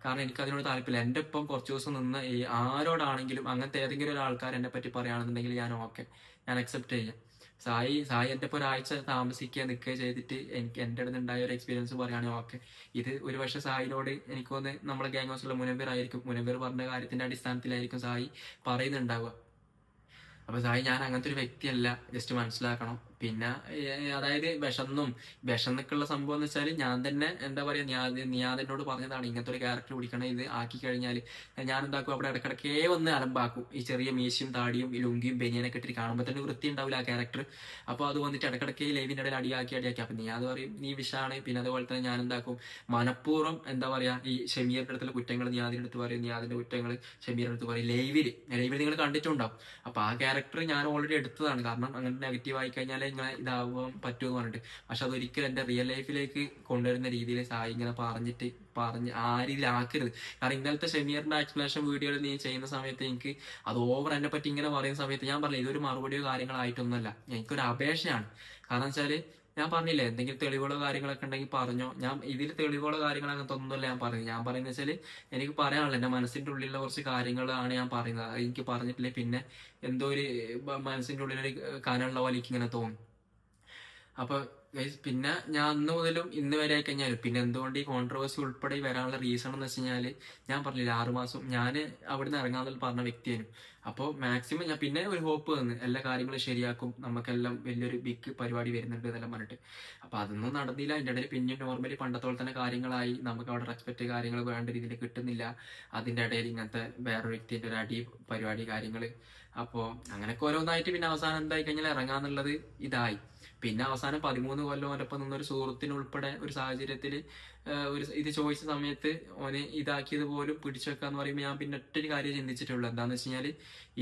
കാരണം എനിക്ക് അതിനോട് താല്പര്യമില്ല. എൻ്റെ ഒപ്പം കുറച്ച് ദിവസം നിന്ന് ഈ ആരോടാണെങ്കിലും അങ്ങനത്തെ ഏതെങ്കിലും ഒരു ആൾക്കാർ എന്നെ പറ്റി പറയുകയാണെന്നുണ്ടെങ്കിൽ ഞാൻ ഓക്കെ, ഞാൻ അക്സെപ്റ്റ് ചെയ്യാം. സായി എൻ്റെ ഇപ്പോൾ ഒരാഴ്ച താമസിക്കുക നിൽക്കുക ചെയ്തിട്ട് എനിക്ക് എൻ്റെ അടുത്ത് ഉണ്ടായ ഒരു എക്സ്പീരിയൻസ് പറയുകയാണെങ്കിൽ ഓക്കെ. ഇത് ഒരു പക്ഷേ സായിനോട് എനിക്കൊന്ന് നമ്മളെ ഗ്യാങ് ഹൗസിലുള്ള മുനവീർ ആയിരിക്കും, മുനവീർ പറഞ്ഞ കാര്യത്തിന്റെ അടിസ്ഥാനത്തിലായിരിക്കും സായി പറയുന്നുണ്ടാവുക. അപ്പൊ സായി ഞാൻ അങ്ങനത്തെ ഒരു വ്യക്തിയല്ല, ജസ്റ്റ് മനസ്സിലാക്കണം. പിന്നെ അതായത് വിഷന്നൊക്കെയുള്ള സംഭവം എന്ന് വെച്ചാൽ ഞാൻ തന്നെ എന്താ പറയാ, ഞാൻ എന്നോട് പറഞ്ഞതാണ് ഇങ്ങനത്തെ ഒരു ക്യാരക്ടർ പിടിക്കണം, ഇത് ആക്കി കഴിഞ്ഞാൽ ഞാൻ എന്താക്കും, അവിടെ ഇടക്കിടക്കേ വന്ന് അലമ്പാക്കും. ഈ ചെറിയ മീശയും താടിയും ഈ ലുങ്കിയും ബനിയനൊക്കെ ഇട്ടിട്ട് കാണുമ്പോൾ തന്നെ വൃത്തി ഉണ്ടാവില്ല ആ ക്യാരക്ടർ. അപ്പൊ അത് വന്നിട്ട് ഇടക്കിടക്കേ ലൈവിന്റെ ഇടയിൽ അടിയാക്കി. അപ്പൊ നീ അത് പറയും നീ വിഷാണ്. പിന്നെ അതുപോലെ തന്നെ ഞാൻ എന്താക്കും, മനഃപൂർവ്വം എന്താ പറയാ, ഈ ഷമീറിന്റെ അടുത്തുള്ള കുറ്റങ്ങൾ നീ അതിന്റെ അടുത്ത് പറയും, നീ അതിന്റെ കുറ്റങ്ങൾ ഷമീറിന്റെ അടുത്ത് പറയും. ലൈവിൽ നിങ്ങൾ കണ്ടിട്ടുണ്ടാവും. അപ്പൊ ആ ക്യാരക്ടർ ഞാൻ ഓൾറെഡി എടുത്തതാണ്. കാരണം അങ്ങനെ നെഗറ്റീവ് ആയി കഴിഞ്ഞാൽ ഇങ്ങനെ ഇതാവാൻ പറ്റുമെന്ന് പറഞ്ഞിട്ട്. പക്ഷെ അതൊരിക്കലും എന്റെ റിയൽ ലൈഫിലേക്ക് കൊണ്ടുവരുന്ന രീതിയിൽ സായി ഇങ്ങനെ പറഞ്ഞ് ആ രീതിയിൽ ആക്കരുത്. കാരണം ഇന്നലത്തെ ഷമീറിന്റെ എക്സ്പ്ലനേഷൻ വീഡിയോയിൽ നീ ചെയ്യുന്ന സമയത്ത് എനിക്ക് അത് ഓവർ എന്നെ പറ്റി ഇങ്ങനെ പറയുന്ന സമയത്ത് ഞാൻ പറഞ്ഞില്ല, ഇതൊരു മറുപടിയോ കാര്യങ്ങളായിട്ടൊന്നുമല്ല, എനിക്കൊരു അപേക്ഷയാണ്. കാരണം വെച്ചാല് ഞാൻ പറഞ്ഞില്ലേ, എന്തെങ്കിലും തെളിവുകളോ കാര്യങ്ങളൊക്കെ ഉണ്ടെങ്കിൽ പറഞ്ഞോ. ഞാൻ ഇതിൽ തെളിവുകളോ കാര്യങ്ങളോ അങ്ങനത്തെ ഒന്നുമല്ല ഞാൻ പറയുന്നത്. ഞാൻ പറയുന്നത് വെച്ചാൽ എനിക്ക് പറയാനുള്ളത് എന്റെ മനസ്സിന്റെ ഉള്ളിലുള്ള കുറച്ച് കാര്യങ്ങളാണ് ഞാൻ പറയുന്നത്. എനിക്ക് പറഞ്ഞിട്ടില്ലേ പിന്നെ എന്തോ ഒരു മനസ്സിന്റെ ഉള്ളിലൊരു കനമുള്ള പോലെ എനിക്ക് ഇങ്ങനെ തോന്നും. അപ്പൊ പിന്നെ ഞാൻ അന്ന് മുതലും ഇന്ന് വരെ ആയി കഴിഞ്ഞാലും പിന്നെ എന്തുകൊണ്ട് ഈ കോൺട്രവേഴ്സി ഉൾപ്പെടെ വരാനുള്ള റീസൺ എന്ന് വെച്ച് കഴിഞ്ഞാല്, ഞാൻ പറഞ്ഞില്ല 6 മാസം ഞാൻ അവിടുന്ന് ഇറങ്ങാമെന്ന് പറഞ്ഞ വ്യക്തിയായിരുന്നു. അപ്പോൾ മാക്സിമം ഞാൻ പിന്നെ ഒരു ഹോപ്പ് തന്നു, എല്ലാ കാര്യങ്ങളും ശരിയാക്കും, നമുക്കെല്ലാം വലിയൊരു ബിഗ് പരിപാടി വരുന്നുണ്ട് എന്നെല്ലാം പറഞ്ഞിട്ട്. അപ്പൊ അതൊന്നും നടന്നില്ല. അതിന്റെ ഇടയിൽ പിന്നെ നോർമലി പണ്ടത്തോളം തന്നെ കാര്യങ്ങളായി, നമുക്ക് അവിടെ റെസ്പെക്ട് കാര്യങ്ങൾ വേണ്ട രീതിയിൽ കിട്ടുന്നില്ല. അതിന്റെ ഇടയിൽ ഇങ്ങനത്തെ വേറൊരു വ്യക്തിന്റെ ഒരു അടി പരിപാടി കാര്യങ്ങള്. അപ്പോ അങ്ങനെയൊക്കെ ഓരോന്നായിട്ട് പിന്നെ അവസാനം എന്തായി കഴിഞ്ഞാൽ ഇറങ്ങാന്നുള്ളത് ഇതായി. പിന്നെ അവസാനം 13 കൊല്ലം ഒരപ്പം നിന്നൊരു സുഹൃത്തിനുൾപ്പെടെ ഒരു സാഹചര്യത്തിൽ ഒരു ഇത് ചോദിച്ച സമയത്ത് ഓനെ ഇതാക്കിയത് പോലും പിടിച്ചു വെക്കാന്ന് പറയുമ്പോൾ ഞാൻ പിന്നെ ഒറ്റൊരു കാര്യം ചിന്തിച്ചിട്ടുള്ളൂ. എന്താന്ന് വെച്ച് കഴിഞ്ഞാല്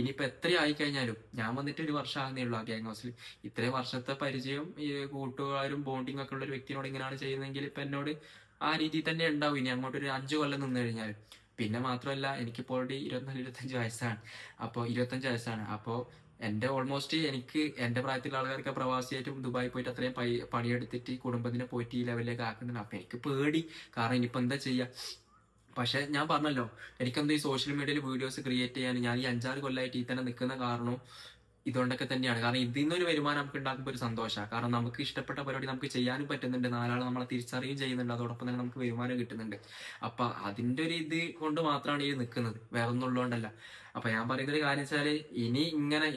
ഇനിയിപ്പോ എത്ര ആയിക്കഴിഞ്ഞാലും, ഞാൻ വന്നിട്ട് 1 വർഷം ആകുന്നേ ഉള്ളൂ ആ ഗ്യാങ് ഹൗസിൽ. ഇത്രയും വർഷത്തെ പരിചയം ഈ കൂട്ടുകാരും ബോണ്ടിങ് ഒക്കെ ഉള്ള ഒരു വ്യക്തിനോട് ഇങ്ങനെയാണ് ചെയ്യുന്നതെങ്കിൽ ഇപ്പൊ എന്നോട് ആ രീതിയിൽ തന്നെ ഉണ്ടാവും ഇനി അങ്ങോട്ട് ഒരു 5 കൊല്ലം നിന്ന് കഴിഞ്ഞാൽ. പിന്നെ മാത്രമല്ല എനിക്കിപ്പോൾ 24-25 വയസ്സാണ്. അപ്പോൾ 25 വയസ്സാണ്. അപ്പോൾ എന്റെ ഓൾമോസ്റ്റ് എനിക്ക് എന്റെ പ്രായത്തിലുള്ള ആൾക്കാർക്ക് പ്രവാസിയായിട്ടും ദുബായി പോയിട്ട് അത്രയും പണിയെടുത്തിട്ട് കുടുംബത്തിനെ പോയിട്ട് ഈ ലെവലിലേക്ക് ആക്കുന്നുണ്ട്. അപ്പൊ എനിക്ക് പേടി. കാരണം ഇനിയിപ്പോ എന്താ ചെയ്യാ. പക്ഷെ ഞാൻ പറഞ്ഞല്ലോ, എനിക്കെന്തോ ഈ സോഷ്യൽ മീഡിയയിൽ വീഡിയോസ് ക്രിയേറ്റ് ചെയ്യാൻ ഞാൻ ഈ 5-6 കൊല്ലമായിട്ട് ഈ തന്നെ നിൽക്കുന്ന കാരണം ഇതുകൊണ്ടൊക്കെ തന്നെയാണ്. കാരണം ഇതിൽ നിന്നൊരു വരുമാനം നമുക്ക് ഉണ്ടാക്കുമ്പോൾ ഒരു സന്തോഷമാണ്. കാരണം നമുക്ക് ഇഷ്ടപ്പെട്ട പരിപാടി നമുക്ക് ചെയ്യാനും പറ്റുന്നുണ്ട്, 4 ആൾ നമ്മളെ തിരിച്ചറിയുകയും ചെയ്യുന്നുണ്ട്, അതോടൊപ്പം തന്നെ നമുക്ക് വരുമാനം കിട്ടുന്നുണ്ട്. അപ്പൊ അതിന്റെ ഒരു ഇത് കൊണ്ട് മാത്രമാണ് ഈ നിൽക്കുന്നത്, വേറെ ഒന്നും ഉള്ളതുകൊണ്ടല്ല. അപ്പൊ ഞാൻ പറയുന്ന ഒരു കാര്യം വെച്ചാല് ഇനി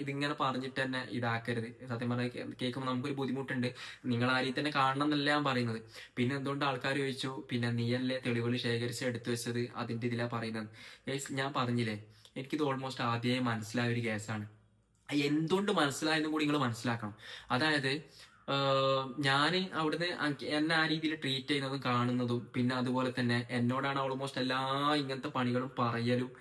ഇതിങ്ങനെ പറഞ്ഞിട്ട് തന്നെ ഇതാക്കരുത്. സത്യം പറഞ്ഞാൽ കേൾക്കുമ്പോൾ നമുക്കൊരു ബുദ്ധിമുട്ടുണ്ട്. നിങ്ങൾ ആരെയും തന്നെ കാണണം എന്നല്ല ഞാൻ പറയുന്നത്. പിന്നെ എന്തുകൊണ്ട് ആൾക്കാർ ചോദിച്ചു പിന്നെ നീയല്ലേ തെളിവുകൾ ശേഖരിച്ച് എടുത്തു വെച്ചത്, അതിന്റെ ഇതിലാ പറയുന്നത്. ഞാൻ പറഞ്ഞില്ലേ, എനിക്കിത് ഓൾമോസ്റ്റ് ആദ്യമേ മനസ്സിലായ ഒരു കേസാണ്. എന്തുകൊണ്ട് മനസ്സിലായെന്നും കൂടി നിങ്ങൾ മനസ്സിലാക്കണം. അതായത് ഞാൻ അവിടുന്ന് എന്നെ ആ രീതിയിൽ ട്രീറ്റ് ചെയ്യുന്നതും കാണുന്നതും പിന്നെ അതുപോലെ തന്നെ എന്നോടാണ് ഓൾമോസ്റ്റ് എല്ലാ ഇങ്ങനത്തെ പണികളും പറയലും.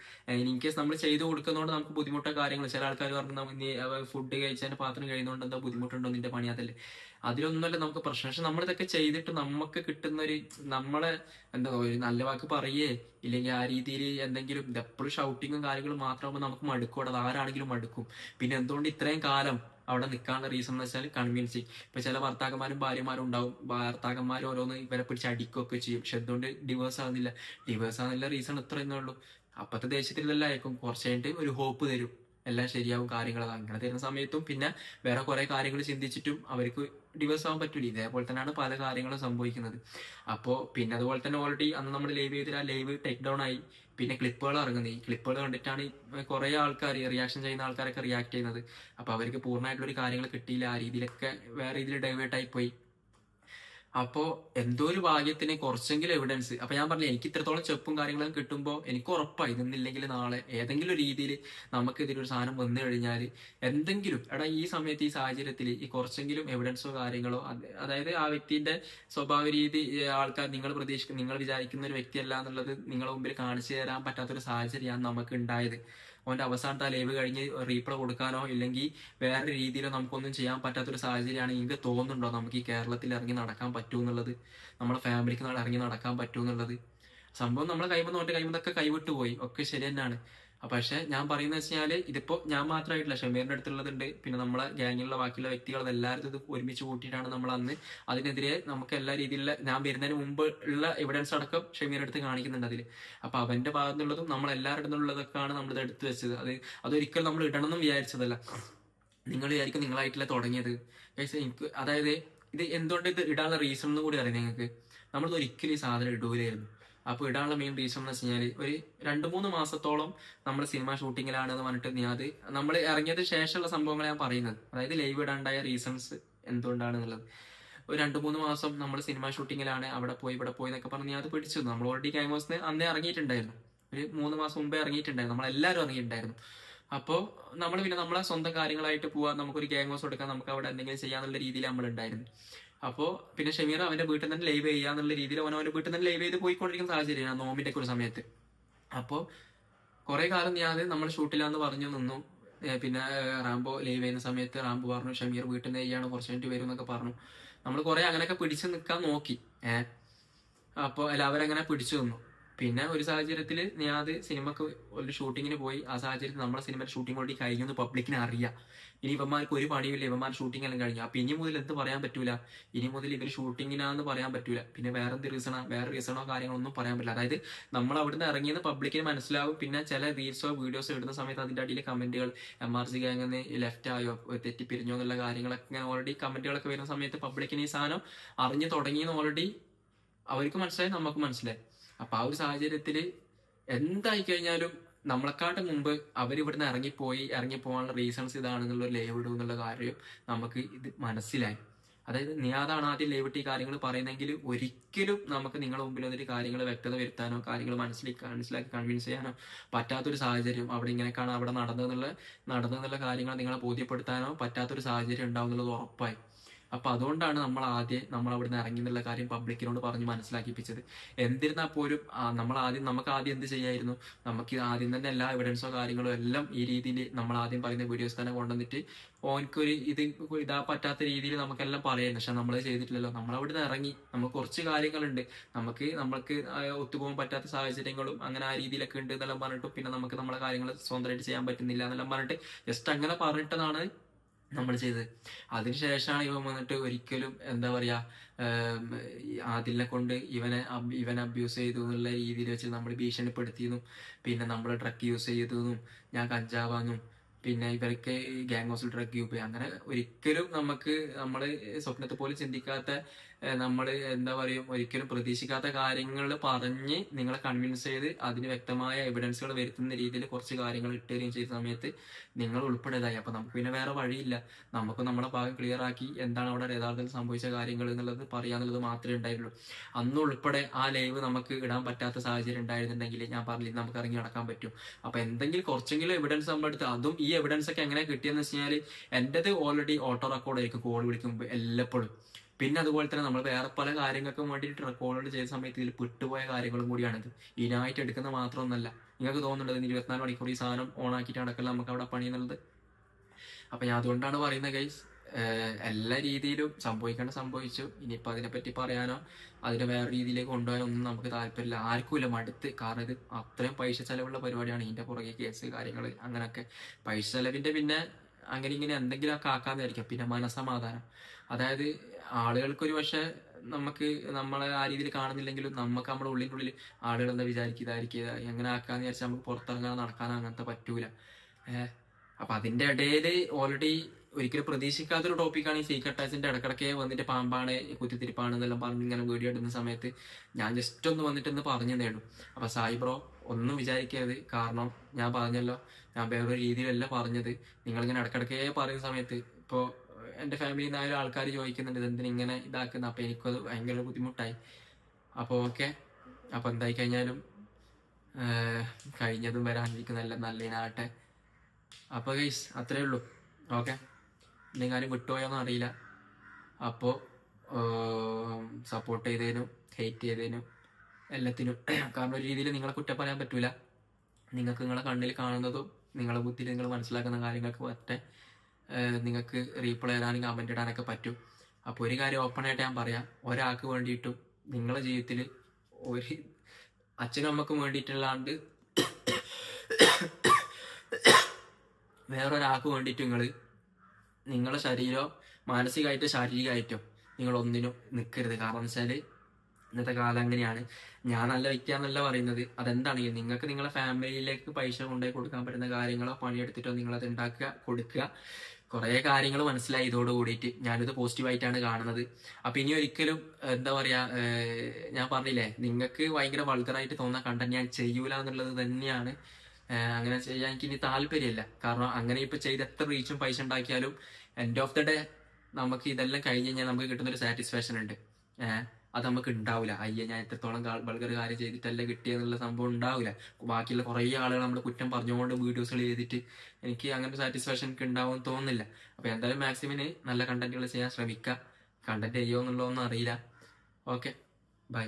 ഇൻ കേസ് നമ്മൾ ചെയ്തു കൊടുക്കുന്നതുകൊണ്ട് നമുക്ക് ബുദ്ധിമുട്ടോ കാര്യങ്ങൾ ചില ആൾക്കാർ പറഞ്ഞു നീ ഫുഡ് കഴിച്ചതിന്റെ പാത്രം കഴിയുന്നതുകൊണ്ട് എന്താ ബുദ്ധിമുട്ടുണ്ടോ നിന്റെ പണി അതല്ലേ, അതിലൊന്നുമല്ല നമുക്ക് പ്രശ്നം. പക്ഷെ നമ്മളിതൊക്കെ ചെയ്തിട്ട് നമുക്ക് കിട്ടുന്ന ഒരു നമ്മളെ എന്താ ഒരു നല്ല വാക്ക് പറയേ ഇല്ലെങ്കിൽ ആ രീതിയിൽ എന്തെങ്കിലും എപ്പോഴും ഷൗട്ടിങ്ങും കാര്യങ്ങളും മാത്രമാകുമ്പോൾ നമുക്ക് മടുക്കും, അത് ആരാണെങ്കിലും മടുക്കും. പിന്നെ എന്തുകൊണ്ട് ഇത്രയും കാലം അവിടെ നിൽക്കാനുള്ള റീസൺ എന്ന് വെച്ചാൽ കൺവിൻസിങ്. ഇപ്പൊ ചില ഭർത്താക്കന്മാരും ഭാര്യമാരും ഉണ്ടാവും, ഭർത്താക്കന്മാർ ഓരോന്ന് ഇവരെ പിടിച്ച് അടിക്കുകയൊക്കെ ചെയ്യും, പക്ഷെ എന്തുകൊണ്ട് ഡിവേഴ്സ് ആകുന്നില്ല? ഡിവേഴ്സ് ആകുന്നില്ല റീസൺ ഇത്ര തന്നെ ഉള്ളൂ. അപ്പത്തെ ദേഷ്യത്തിലെല്ലാം അയക്കും, കുറച്ച് കഴിഞ്ഞിട്ട് ഒരു ഹോപ്പ് തരും എല്ലാം ശരിയാവും കാര്യങ്ങൾ. അങ്ങനെ തരുന്ന സമയത്തും പിന്നെ വേറെ കുറെ കാര്യങ്ങൾ ചിന്തിച്ചിട്ടും അവർക്ക് ഡിവേഴ്സ് ആവാൻ പറ്റൂല. ഇതേപോലെ തന്നെയാണ് പല കാര്യങ്ങളും സംഭവിക്കുന്നത്. അപ്പോൾ പിന്നെ അതുപോലെ തന്നെ ഓൾറെഡി അന്ന് നമ്മൾ ലൈവ് ചെയ്തിട്ട് ആ ലൈവ് ടേക്ക് ഡൗൺ ആയി. പിന്നെ ക്ലിപ്പുകൾ ഇറങ്ങുന്നത്, ഈ ക്ലിപ്പുകൾ കണ്ടിട്ടാണ് കുറെ ആൾക്കാർ റിയാക്ഷൻ ചെയ്യുന്ന ആൾക്കാരൊക്കെ റിയാക്ട് ചെയ്യുന്നത്. അപ്പൊ അവർക്ക് പൂർണ്ണമായിട്ടുള്ള ഒരു കാര്യങ്ങൾ കിട്ടിയില്ല, ആ രീതിയിലൊക്കെ വേറെ രീതിയിൽ ഡൈവേർട്ട് ആയി പോയി. അപ്പോ എന്തോ ഒരു ഭാഗ്യത്തിന് കുറച്ചെങ്കിലും എവിഡൻസ്. അപ്പൊ ഞാൻ പറഞ്ഞു എനിക്ക് ഇത്രത്തോളം ചെപ്പും കാര്യങ്ങളും കിട്ടുമ്പോൾ എനിക്ക് ഉറപ്പായി ഇന്നില്ലെങ്കിൽ നാളെ ഏതെങ്കിലും രീതിയിൽ നമുക്ക് ഇതിലൊരു സാധനം വന്നു കഴിഞ്ഞാൽ എന്തെങ്കിലും ഈ സമയത്ത് ഈ സാഹചര്യത്തിൽ ഈ കുറച്ചെങ്കിലും എവിഡൻസോ കാര്യങ്ങളോ അതായത് ആ വ്യക്തിന്റെ സ്വഭാവ രീതി ആൾക്കാർ നിങ്ങൾ വിചാരിക്കുന്ന ഒരു വ്യക്തിയല്ല എന്നുള്ളത് നിങ്ങളുടെ മുമ്പിൽ കാണിച്ചു തരാൻ പറ്റാത്തൊരു സാഹചര്യമാണ് നമുക്ക് ഉണ്ടായത്. അവന്റെ അവസാനത്തെ ആ ലൈവ് കഴിഞ്ഞ് റീപ്ലൈ കൊടുക്കാനോ ഇല്ലെങ്കിൽ വേറെ രീതിയിലോ നമുക്കൊന്നും ചെയ്യാൻ പറ്റാത്തൊരു സാഹചര്യമാണ്. എനിക്ക് തോന്നുന്നുണ്ടോ നമുക്ക് ഈ കേരളത്തിൽ ഇറങ്ങി നടക്കാൻ പറ്റൂ എന്നുള്ളത്, നമ്മുടെ ഫാമിലിക്ക് ഇറങ്ങി നടക്കാൻ പറ്റൂ എന്നുള്ളത്? സംഭവം നമ്മളെ കൈമൊക്കെ കൈവിട്ടു പോയി, ഒക്കെ ശരി തന്നെയാണ്. പക്ഷെ ഞാൻ പറയുന്നത് വെച്ചാല് ഇതിപ്പോ ഞാൻ മാത്രമായിട്ടില്ല, ഷമീറിന്റെ അടുത്തുള്ളതുണ്ട്, പിന്നെ നമ്മളെ ഗ്യാങ്ങിലുള്ള ബാക്കിയുള്ള വ്യക്തികൾ എല്ലാവരും ഇത് ഒരുമിച്ച് കൂട്ടിയിട്ടാണ് നമ്മൾ അന്ന് അതിനെതിരെ നമുക്ക് എല്ലാ രീതിയിലുള്ള ഞാൻ വരുന്നതിന് മുമ്പ് ഉള്ള എവിഡൻസ് അടക്കം ഷമീറിന്റെ അടുത്ത് കാണിക്കുന്നുണ്ട് അതിൽ. അപ്പൊ അവന്റെ ഭാഗത്തുനിന്നുള്ളതും നമ്മൾ എല്ലാവരുടെ നിന്നുള്ളതൊക്കെയാണ് നമ്മളിത് എടുത്തു വെച്ചത്. അതൊരിക്കലും നമ്മൾ ഇടണമെന്നും വിചാരിച്ചതല്ല. നിങ്ങൾ വിചാരിക്കും നിങ്ങളായിട്ടില്ല തുടങ്ങിയത്. എനിക്ക് അതായത് ഇത് എന്തുകൊണ്ട് ഇത് ഇടാനുള്ള റീസൺ എന്ന് കൂടി അറിയാം നിങ്ങൾക്ക്. നമ്മളിത് ഒരിക്കലും ഈ സാധനം ഇടൂലായിരുന്നു. അപ്പൊ ഇടാനുള്ള മെയിൻ റീസൺ എന്ന് വെച്ച് കഴിഞ്ഞാൽ ഒരു 2-3 മാസത്തോളം നമ്മൾ സിനിമ ഷൂട്ടിങ്ങിലാണെന്ന് പറഞ്ഞിട്ട് അത് നമ്മൾ ഇറങ്ങിയത് ശേഷമുള്ള സംഭവങ്ങൾ ഞാൻ പറയുന്നത്, അതായത് ലൈവ് ഇടാണ്ടായ റീസൺസ് എന്തുകൊണ്ടാണെന്നുള്ളത്. ഒരു 2-3 മാസം നമ്മൾ സിനിമ ഷൂട്ടിങ്ങിലാണ്, അവിടെ പോയി ഇവിടെ പോയി എന്നൊക്കെ പറഞ്ഞ് അത് പിടിച്ചു. നമ്മൾ ഓൾറെഡി ക്യാമേഴ്സിന് അന്നേ ഇറങ്ങിയിട്ടുണ്ടായിരുന്നു, ഒരു 3 മാസം മുമ്പേ ഇറങ്ങിയിട്ടുണ്ടായിരുന്നു, നമ്മളെല്ലാവരും ഇറങ്ങിയിട്ടുണ്ടായിരുന്നു. അപ്പോൾ നമ്മൾ പിന്നെ നമ്മളെ സ്വന്തം കാര്യങ്ങളായിട്ട് പോവാൻ, നമുക്കൊരു ഗ്യാങ് ഹൗസ് എടുക്കാൻ, നമുക്ക് അവിടെ എന്തെങ്കിലും ചെയ്യാന്നുള്ള രീതിയിൽ നമ്മൾ ഉണ്ടായിരുന്നു. അപ്പോ പിന്നെ ഷമീർ അവന്റെ വീട്ടിൽ തന്നെ ലൈവ് ചെയ്യാന്നുള്ള രീതിയിൽ അവന്റെ വീട്ടിൽ തന്നെ ലൈവ് ചെയ്ത് പോയിക്കൊണ്ടിരിക്കുന്ന സാഹചര്യമാണ് നോമ്പിന്റെ ഒക്കെ ഒരു സമയത്ത്. അപ്പോ കുറെ കാലം ഞാൻ നമ്മൾ ഷൂട്ടിലാന്ന് പറഞ്ഞു നിന്നു. പിന്നെ റാംബോ ലൈവ് ചെയ്യുന്ന സമയത്ത് റാംബോ പറഞ്ഞു ഷമീർ വീട്ടിൽ നിന്ന് ചെയ്യാണ്, കുറച്ച് മിനിറ്റ് വരും എന്നൊക്കെ പറഞ്ഞു. നമ്മൾ കുറെ അങ്ങനെയൊക്കെ പിടിച്ചു നിൽക്കാൻ നോക്കി. അപ്പോൾ അവരങ്ങനെ പിടിച്ചു നിന്നു. പിന്നെ ഒരു സാഹചര്യത്തിൽ ഞാൻ അത് സിനിമക്ക് ഒരു ഷൂട്ടിങ്ങിന് പോയി. ആ സാഹചര്യത്തിൽ നമ്മുടെ സിനിമയുടെ ഷൂട്ടിംഗ് ഓൾറെഡി കഴിഞ്ഞു പബ്ലിക്കിന് അറിയാം. ഇനി ഇവന്മാർക്ക് ഒരു പണിയില്ല, ഇവന്മാർ ഷൂട്ടിംഗ് എല്ലാം കഴിഞ്ഞു. അപ്പൊ ഇനി മുതൽ എന്ത് പറയാൻ പറ്റൂല, ഇനി മുതൽ ഇവർ ഷൂട്ടിങ്ങിനാന്ന് പറയാൻ പറ്റൂല. പിന്നെ വേറെ റീസണോ കാര്യങ്ങളൊന്നും പറയാൻ പറ്റില്ല. അതായത് നമ്മൾ അവിടുന്ന് ഇറങ്ങിയെന്ന് പബ്ലിക്കിന് മനസ്സിലാവും. പിന്നെ ചില റീൽസോ വീഡിയോസോ ഇടുന്ന സമയത്ത് അതിന്റെ അടിയിലെ കമന്റുകൾ MRC ഗാങ്ങിന്ന് ലെഫ്റ്റ് ആയോ തെറ്റിപ്പിരിഞ്ഞോ എന്നുള്ള കാര്യങ്ങളൊക്കെ ഓൾറെഡി കമന്റുകളൊക്കെ വരുന്ന സമയത്ത് പബ്ലിക്കിന് ഈ സാധനം അറിഞ്ഞു തുടങ്ങിയെന്ന് ഓൾറെഡി അവർക്ക് മനസ്സിലായി, നമുക്ക് മനസ്സിലായി. അപ്പൊ ആ ഒരു സാഹചര്യത്തില് എന്തായി കഴിഞ്ഞാലും നമ്മളെക്കാട്ടും മുമ്പ് അവരിവിടുന്ന് ഇറങ്ങിപ്പോകാനുള്ള റീസൺസ് ഇതാണെന്നുള്ള ലൈവ് ഇടും എന്നുള്ള കാര്യം നമുക്ക് ഇത് മനസ്സിലായി. അതായത് നീ അതാണ് ആദ്യം ലൈവ് ഇട്ട് ഈ കാര്യങ്ങൾ പറയുന്നെങ്കിൽ ഒരിക്കലും നമുക്ക് നിങ്ങളുടെ മുമ്പിൽ വന്നിട്ട് കാര്യങ്ങൾ വ്യക്തത വരുത്താനോ കാര്യങ്ങൾ മനസ്സിലാക്കി കൺവിൻസ് ചെയ്യാനോ പറ്റാത്തൊരു സാഹചര്യം, അവിടെ ഇങ്ങനെയൊക്കെയാണ് അവിടെ നടന്നെന്നുള്ള കാര്യങ്ങൾ നിങ്ങളെ ബോധ്യപ്പെടുത്താനോ പറ്റാത്തൊരു സാഹചര്യം ഉണ്ടാവും എന്നുള്ളത് ഉറപ്പായി. അപ്പൊ അതുകൊണ്ടാണ് നമ്മൾ അവിടുന്ന് ഇറങ്ങി എന്നുള്ള കാര്യം പബ്ലിക്കിനോട് പറഞ്ഞ് മനസ്സിലാക്കിപ്പിച്ചത്. എന്നിരുന്നാൽ പോലും നമുക്ക് ആദ്യം എന്ത് ചെയ്യായിരുന്നു, നമുക്ക് ആദ്യം തന്നെ എല്ലാ എവിഡൻസോ കാര്യങ്ങളോ എല്ലാം ഈ രീതിയിൽ നമ്മൾ ആദ്യം പറയുന്ന വീഡിയോസ് തന്നെ കൊണ്ടുവന്നിട്ട് ഓനക്കൊരു ഇതാ പറ്റാത്ത രീതിയിൽ നമുക്കെല്ലാം പറയായിരുന്നു. പക്ഷെ നമ്മൾ ചെയ്തിട്ടില്ലല്ലോ. നമ്മളവിടുന്ന് ഇറങ്ങി, നമുക്ക് കുറച്ച് കാര്യങ്ങളുണ്ട്, നമ്മൾക്ക് ഒത്തുപോകാൻ പറ്റാത്ത സാഹചര്യങ്ങളും അങ്ങനെ ആ രീതിയിലൊക്കെ ഉണ്ട് എന്നെല്ലാം പറഞ്ഞിട്ടും പിന്നെ നമുക്ക് നമ്മളെ കാര്യങ്ങൾ സ്വന്തമായിട്ട് ചെയ്യാൻ പറ്റുന്നില്ല എന്നെല്ലാം പറഞ്ഞിട്ട് ജസ്റ്റ് അങ്ങനെ പറഞ്ഞിട്ടതാണ് നമ്മൾ ചെയ്തത്. അതിനുശേഷമാണ് ഇവൻ വന്നിട്ട് ഒരിക്കലും എന്താ പറയാ ആദിലിനെ കൊണ്ട് ഇവനെ അബ്യൂസ് ചെയ്തു എന്നുള്ള രീതിയിൽ വെച്ച് നമ്മൾ ഭീഷണിപ്പെടുത്തിയെന്നും പിന്നെ നമ്മൾ ഡ്രഗ് യൂസ് ചെയ്തതെന്നും ഞാൻ കഞ്ചാവാന്നും പിന്നെ ഇവരൊക്കെ ഗ്യാങ് ഹൗസിൽ ഡ്രഗ് യൂസ് അങ്ങനെ ഒരിക്കലും നമ്മൾ സ്വപ്നത്തെ പോലും ചിന്തിക്കാത്ത നമ്മൾ എന്താ പറയും ഒരിക്കലും പ്രതീക്ഷിക്കാത്ത കാര്യങ്ങൾ പറഞ്ഞ് നിങ്ങളെ കൺവിൻസ് ചെയ്ത് അതിന് വ്യക്തമായ എവിഡൻസുകൾ വരുത്തുന്ന രീതിയിൽ കുറച്ച് കാര്യങ്ങൾ ഇട്ടുതരികയും ചെയ്ത സമയത്ത് നിങ്ങൾ ഉൾപ്പെടേതായി. അപ്പൊ നമുക്ക് പിന്നെ വേറെ വഴിയില്ല, നമുക്ക് നമ്മുടെ ഭാഗം ക്ലിയർ ആക്കി എന്താണ് അവിടെ യഥാർത്ഥത്തിൽ സംഭവിച്ച കാര്യങ്ങൾ എന്നുള്ളത് പറയാന്നുള്ളത് മാത്രമേ ഉണ്ടായിരുന്നുള്ളൂ. അന്ന് ഉൾപ്പെടെ ആ ലൈവ് നമുക്ക് ഇടാൻ പറ്റാത്ത സാഹചര്യം ഉണ്ടായിരുന്നുണ്ടെങ്കിൽ ഞാൻ പറഞ്ഞില്ല നമുക്ക് ഇറങ്ങി നടക്കാൻ പറ്റും. അപ്പൊ എന്തെങ്കിലും കുറച്ചെങ്കിലും എവിഡൻസ് നമ്മുടെ അടുത്ത്, അതും ഈ എവിഡൻസ് ഒക്കെ എങ്ങനെ കിട്ടിയെന്ന് വെച്ച് കഴിഞ്ഞാൽ എന്റേത് ഓൾറെഡി ഓട്ടോ റെക്കോർഡ് ആയിരിക്കും കോൾ വിളിക്കുമ്പോൾ എല്ലപ്പോഴും. പിന്നെ അതുപോലെ തന്നെ നമ്മൾ വേറെ പല കാര്യങ്ങൾക്കും വേണ്ടിയിട്ട് റെക്കോർഡ് ചെയ്ത സമയത്ത് ഇതിൽ പെട്ടുപോയ കാര്യങ്ങളും കൂടിയാണിത്. ഇതിനായിട്ട് എടുക്കുന്ന മാത്രമൊന്നല്ല. നിങ്ങൾക്ക് തോന്നുന്നുണ്ട് 24 മണിക്കൂർ ഈ സാധനം ഓൺ ആക്കിയിട്ട് നടക്കല്ല നമുക്ക് അവിടെ പണി എന്നുള്ളത്. അപ്പൊ ഞാൻ അതുകൊണ്ടാണ് പറയുന്നത് ഗൈസ്, എല്ലാ രീതിയിലും സംഭവിക്കേണ്ട സംഭവിച്ചു. ഇനിയിപ്പോൾ അതിനെപ്പറ്റി പറയാനോ അതിനെ വേറെ രീതിയിലേക്ക് കൊണ്ടുപോകാനോ ഒന്നും നമുക്ക് താല്പര്യമില്ല, ആർക്കുമില്ല, മടുത്ത്. കാരണം ഇത് അത്രയും പൈസ ചെലവുള്ള പരിപാടിയാണ്. ഇതിന്റെ പുറകെ കേസ് കാര്യങ്ങൾ അങ്ങനെയൊക്കെ പൈസ ചെലവിന്റെ പിന്നെ അങ്ങനെ ഇങ്ങനെ എന്തെങ്കിലുമൊക്കെ ആക്കാന്നായിരിക്കും. പിന്നെ മനസമാധാനം, അതായത് ആളുകൾക്കൊരു പക്ഷെ നമുക്ക് നമ്മളെ ആ രീതിയിൽ കാണുന്നില്ലെങ്കിലും നമുക്ക് നമ്മുടെ ഉള്ളിനുള്ളിൽ ആളുകൾ എന്താ വിചാരിക്കുക ഇതായിരിക്കുക എങ്ങനെ ആക്കാന്ന് വിചാരിച്ചാൽ നമുക്ക് പുറത്തിറങ്ങാൻ നടക്കാനോ അങ്ങനത്തെ പറ്റൂല. അപ്പൊ അതിന്റെ ഇടയിൽ ഓൾറെഡി ഒരിക്കലും പ്രതീക്ഷിക്കാത്തൊരു ടോപ്പിക്കാണ് ഈ സീക്രട്ട് അറ്റാച്ചിന്റെ ഇടക്കിടക്കെ വന്നിട്ട് പാമ്പാണ് കുത്തിത്തിരിപ്പാണ് എന്നെല്ലാം പറഞ്ഞ് ഇങ്ങനെ വീഡിയോ ഇടുന്ന സമയത്ത് ഞാൻ ജസ്റ്റ് ഒന്ന് വന്നിട്ട് പറഞ്ഞു നേടും. അപ്പൊ സായി ബ്രോ ഒന്നും വിചാരിക്കരുത്, കാരണം ഞാൻ പറഞ്ഞല്ലോ ഞാൻ വേറൊരു രീതിയിലല്ല പറഞ്ഞത്. നിങ്ങളിങ്ങനെ ഇടക്കിടക്കെ പറയുന്ന സമയത്ത് ഇപ്പോൾ എൻ്റെ ഫാമിലിയിൽ നിന്നായാലും ആൾക്കാർ ചോദിക്കുന്നുണ്ട് ഇതെന്തിനാ ഇങ്ങനെ ഇതാക്കുന്നത്. അപ്പൊ എനിക്കത് ഭയങ്കര ബുദ്ധിമുട്ടായി. അപ്പോൾ ഓക്കെ, അപ്പൊ എന്തായി കഴിഞ്ഞാലും കഴിഞ്ഞതും വരാനിരിക്കുന്നതെല്ലാം നല്ലതിനാകട്ടെ. അപ്പോൾ ഗൈസ് അത്രേ ഉള്ളൂ. ഓക്കെ, നിങ്ങാനും വിട്ടുപോയോന്നും അറിയില്ല. അപ്പോൾ സപ്പോർട്ട് ചെയ്തതിനും ഹെയ്റ്റ് ചെയ്തതിനും എല്ലാത്തിനും, കാരണം ഒരു രീതിയിൽ നിങ്ങളെ കുറ്റം പറയാൻ പറ്റൂല. നിങ്ങൾക്ക് നിങ്ങളെ കണ്ണിൽ കാണുന്നതും നിങ്ങളെ ബുദ്ധിയിൽ നിങ്ങൾ മനസ്സിലാക്കുന്ന കാര്യങ്ങൾക്ക് പറ്റേ നിങ്ങൾക്ക് റീപ്ലൈ ഇടാനും കമന്റ് ഇടാനൊക്കെ പറ്റും. അപ്പോൾ ഒരു കാര്യം ഓപ്പണായിട്ട് ഞാൻ പറയാം, ഒരാൾക്ക് വേണ്ടിയിട്ടും നിങ്ങളുടെ ജീവിതത്തിൽ ഒരു അച്ഛനും അമ്മക്കും വേണ്ടിയിട്ടുള്ളാണ്ട് വേറൊരാൾക്ക് വേണ്ടിയിട്ട് നിങ്ങളുടെ ശരീരമോ മാനസികമായിട്ടോ ശാരീരികമായിട്ടോ നിങ്ങൾ ഒന്നിനും നിൽക്കരുത്. കാരണം എന്ന് വെച്ചാൽ ഇന്നത്തെ കാലം അങ്ങനെയാണ്. ഞാൻ നല്ല വ്യക്തിയാണെന്നല്ല പറയുന്നത്, അതെന്താണെങ്കിലും നിങ്ങൾക്ക് നിങ്ങളുടെ ഫാമിലിയിലേക്ക് പൈസ കൊണ്ടുപോയി കൊടുക്കാൻ പറ്റുന്ന കാര്യങ്ങളോ പണിയെടുത്തിട്ടോ നിങ്ങളത് ഉണ്ടാക്കുക കൊടുക്കുക. കുറേ കാര്യങ്ങൾ മനസ്സിലായി ഇതോട് കൂടിയിട്ട്. ഞാനിത് പോസിറ്റീവായിട്ടാണ് കാണുന്നത്. അപ്പൊ ഇനി ഒരിക്കലും എന്താ പറയാ, ഞാൻ പറഞ്ഞില്ലേ നിങ്ങൾക്ക് ഭയങ്കര വൾഗറായിട്ട് തോന്നുന്ന കണ്ടന്റ് ഞാൻ ചെയ്യൂല എന്നുള്ളത് തന്നെയാണ്. അങ്ങനെ ചെയ്യാൻ എനിക്ക് ഇനി താല്പര്യമില്ല. കാരണം അങ്ങനെ ഇപ്പൊ ചെയ്ത് എത്ര റീച്ചും പൈസ ഉണ്ടാക്കിയാലും എൻഡ് ഓഫ് ദ ഡേ നമുക്ക് ഇതെല്ലാം കഴിഞ്ഞ് കഴിഞ്ഞാൽ നമുക്ക് കിട്ടുന്നൊരു സാറ്റിസ്ഫാക്ഷൻ ഉണ്ട്. അത് നമുക്ക് ഉണ്ടാവില്ല. അയ്യ ഞാൻ എത്രത്തോളം വൾഗർ കാര്യം ചെയ്തിട്ടല്ല കിട്ടിയെന്നുള്ള സംഭവം ഉണ്ടാവില്ല. ബാക്കിയുള്ള കുറേ ആളുകൾ നമ്മൾ കുറ്റം പറഞ്ഞുകൊണ്ട് വീഡിയോസുകൾ ചെയ്തിട്ട് എനിക്ക് അങ്ങനെ സാറ്റിസ്ഫാക്ഷൻ എനിക്ക് ഉണ്ടാവുമെന്ന് തോന്നുന്നില്ല. അപ്പൊ എന്തായാലും മാക്സിമം നല്ല കണ്ടന്റുകൾ ചെയ്യാൻ ശ്രമിക്കുക. കണ്ടന്റ് ചെയ്യുമോ എന്നുള്ളതൊന്നും അറിയില്ല. Okay, by.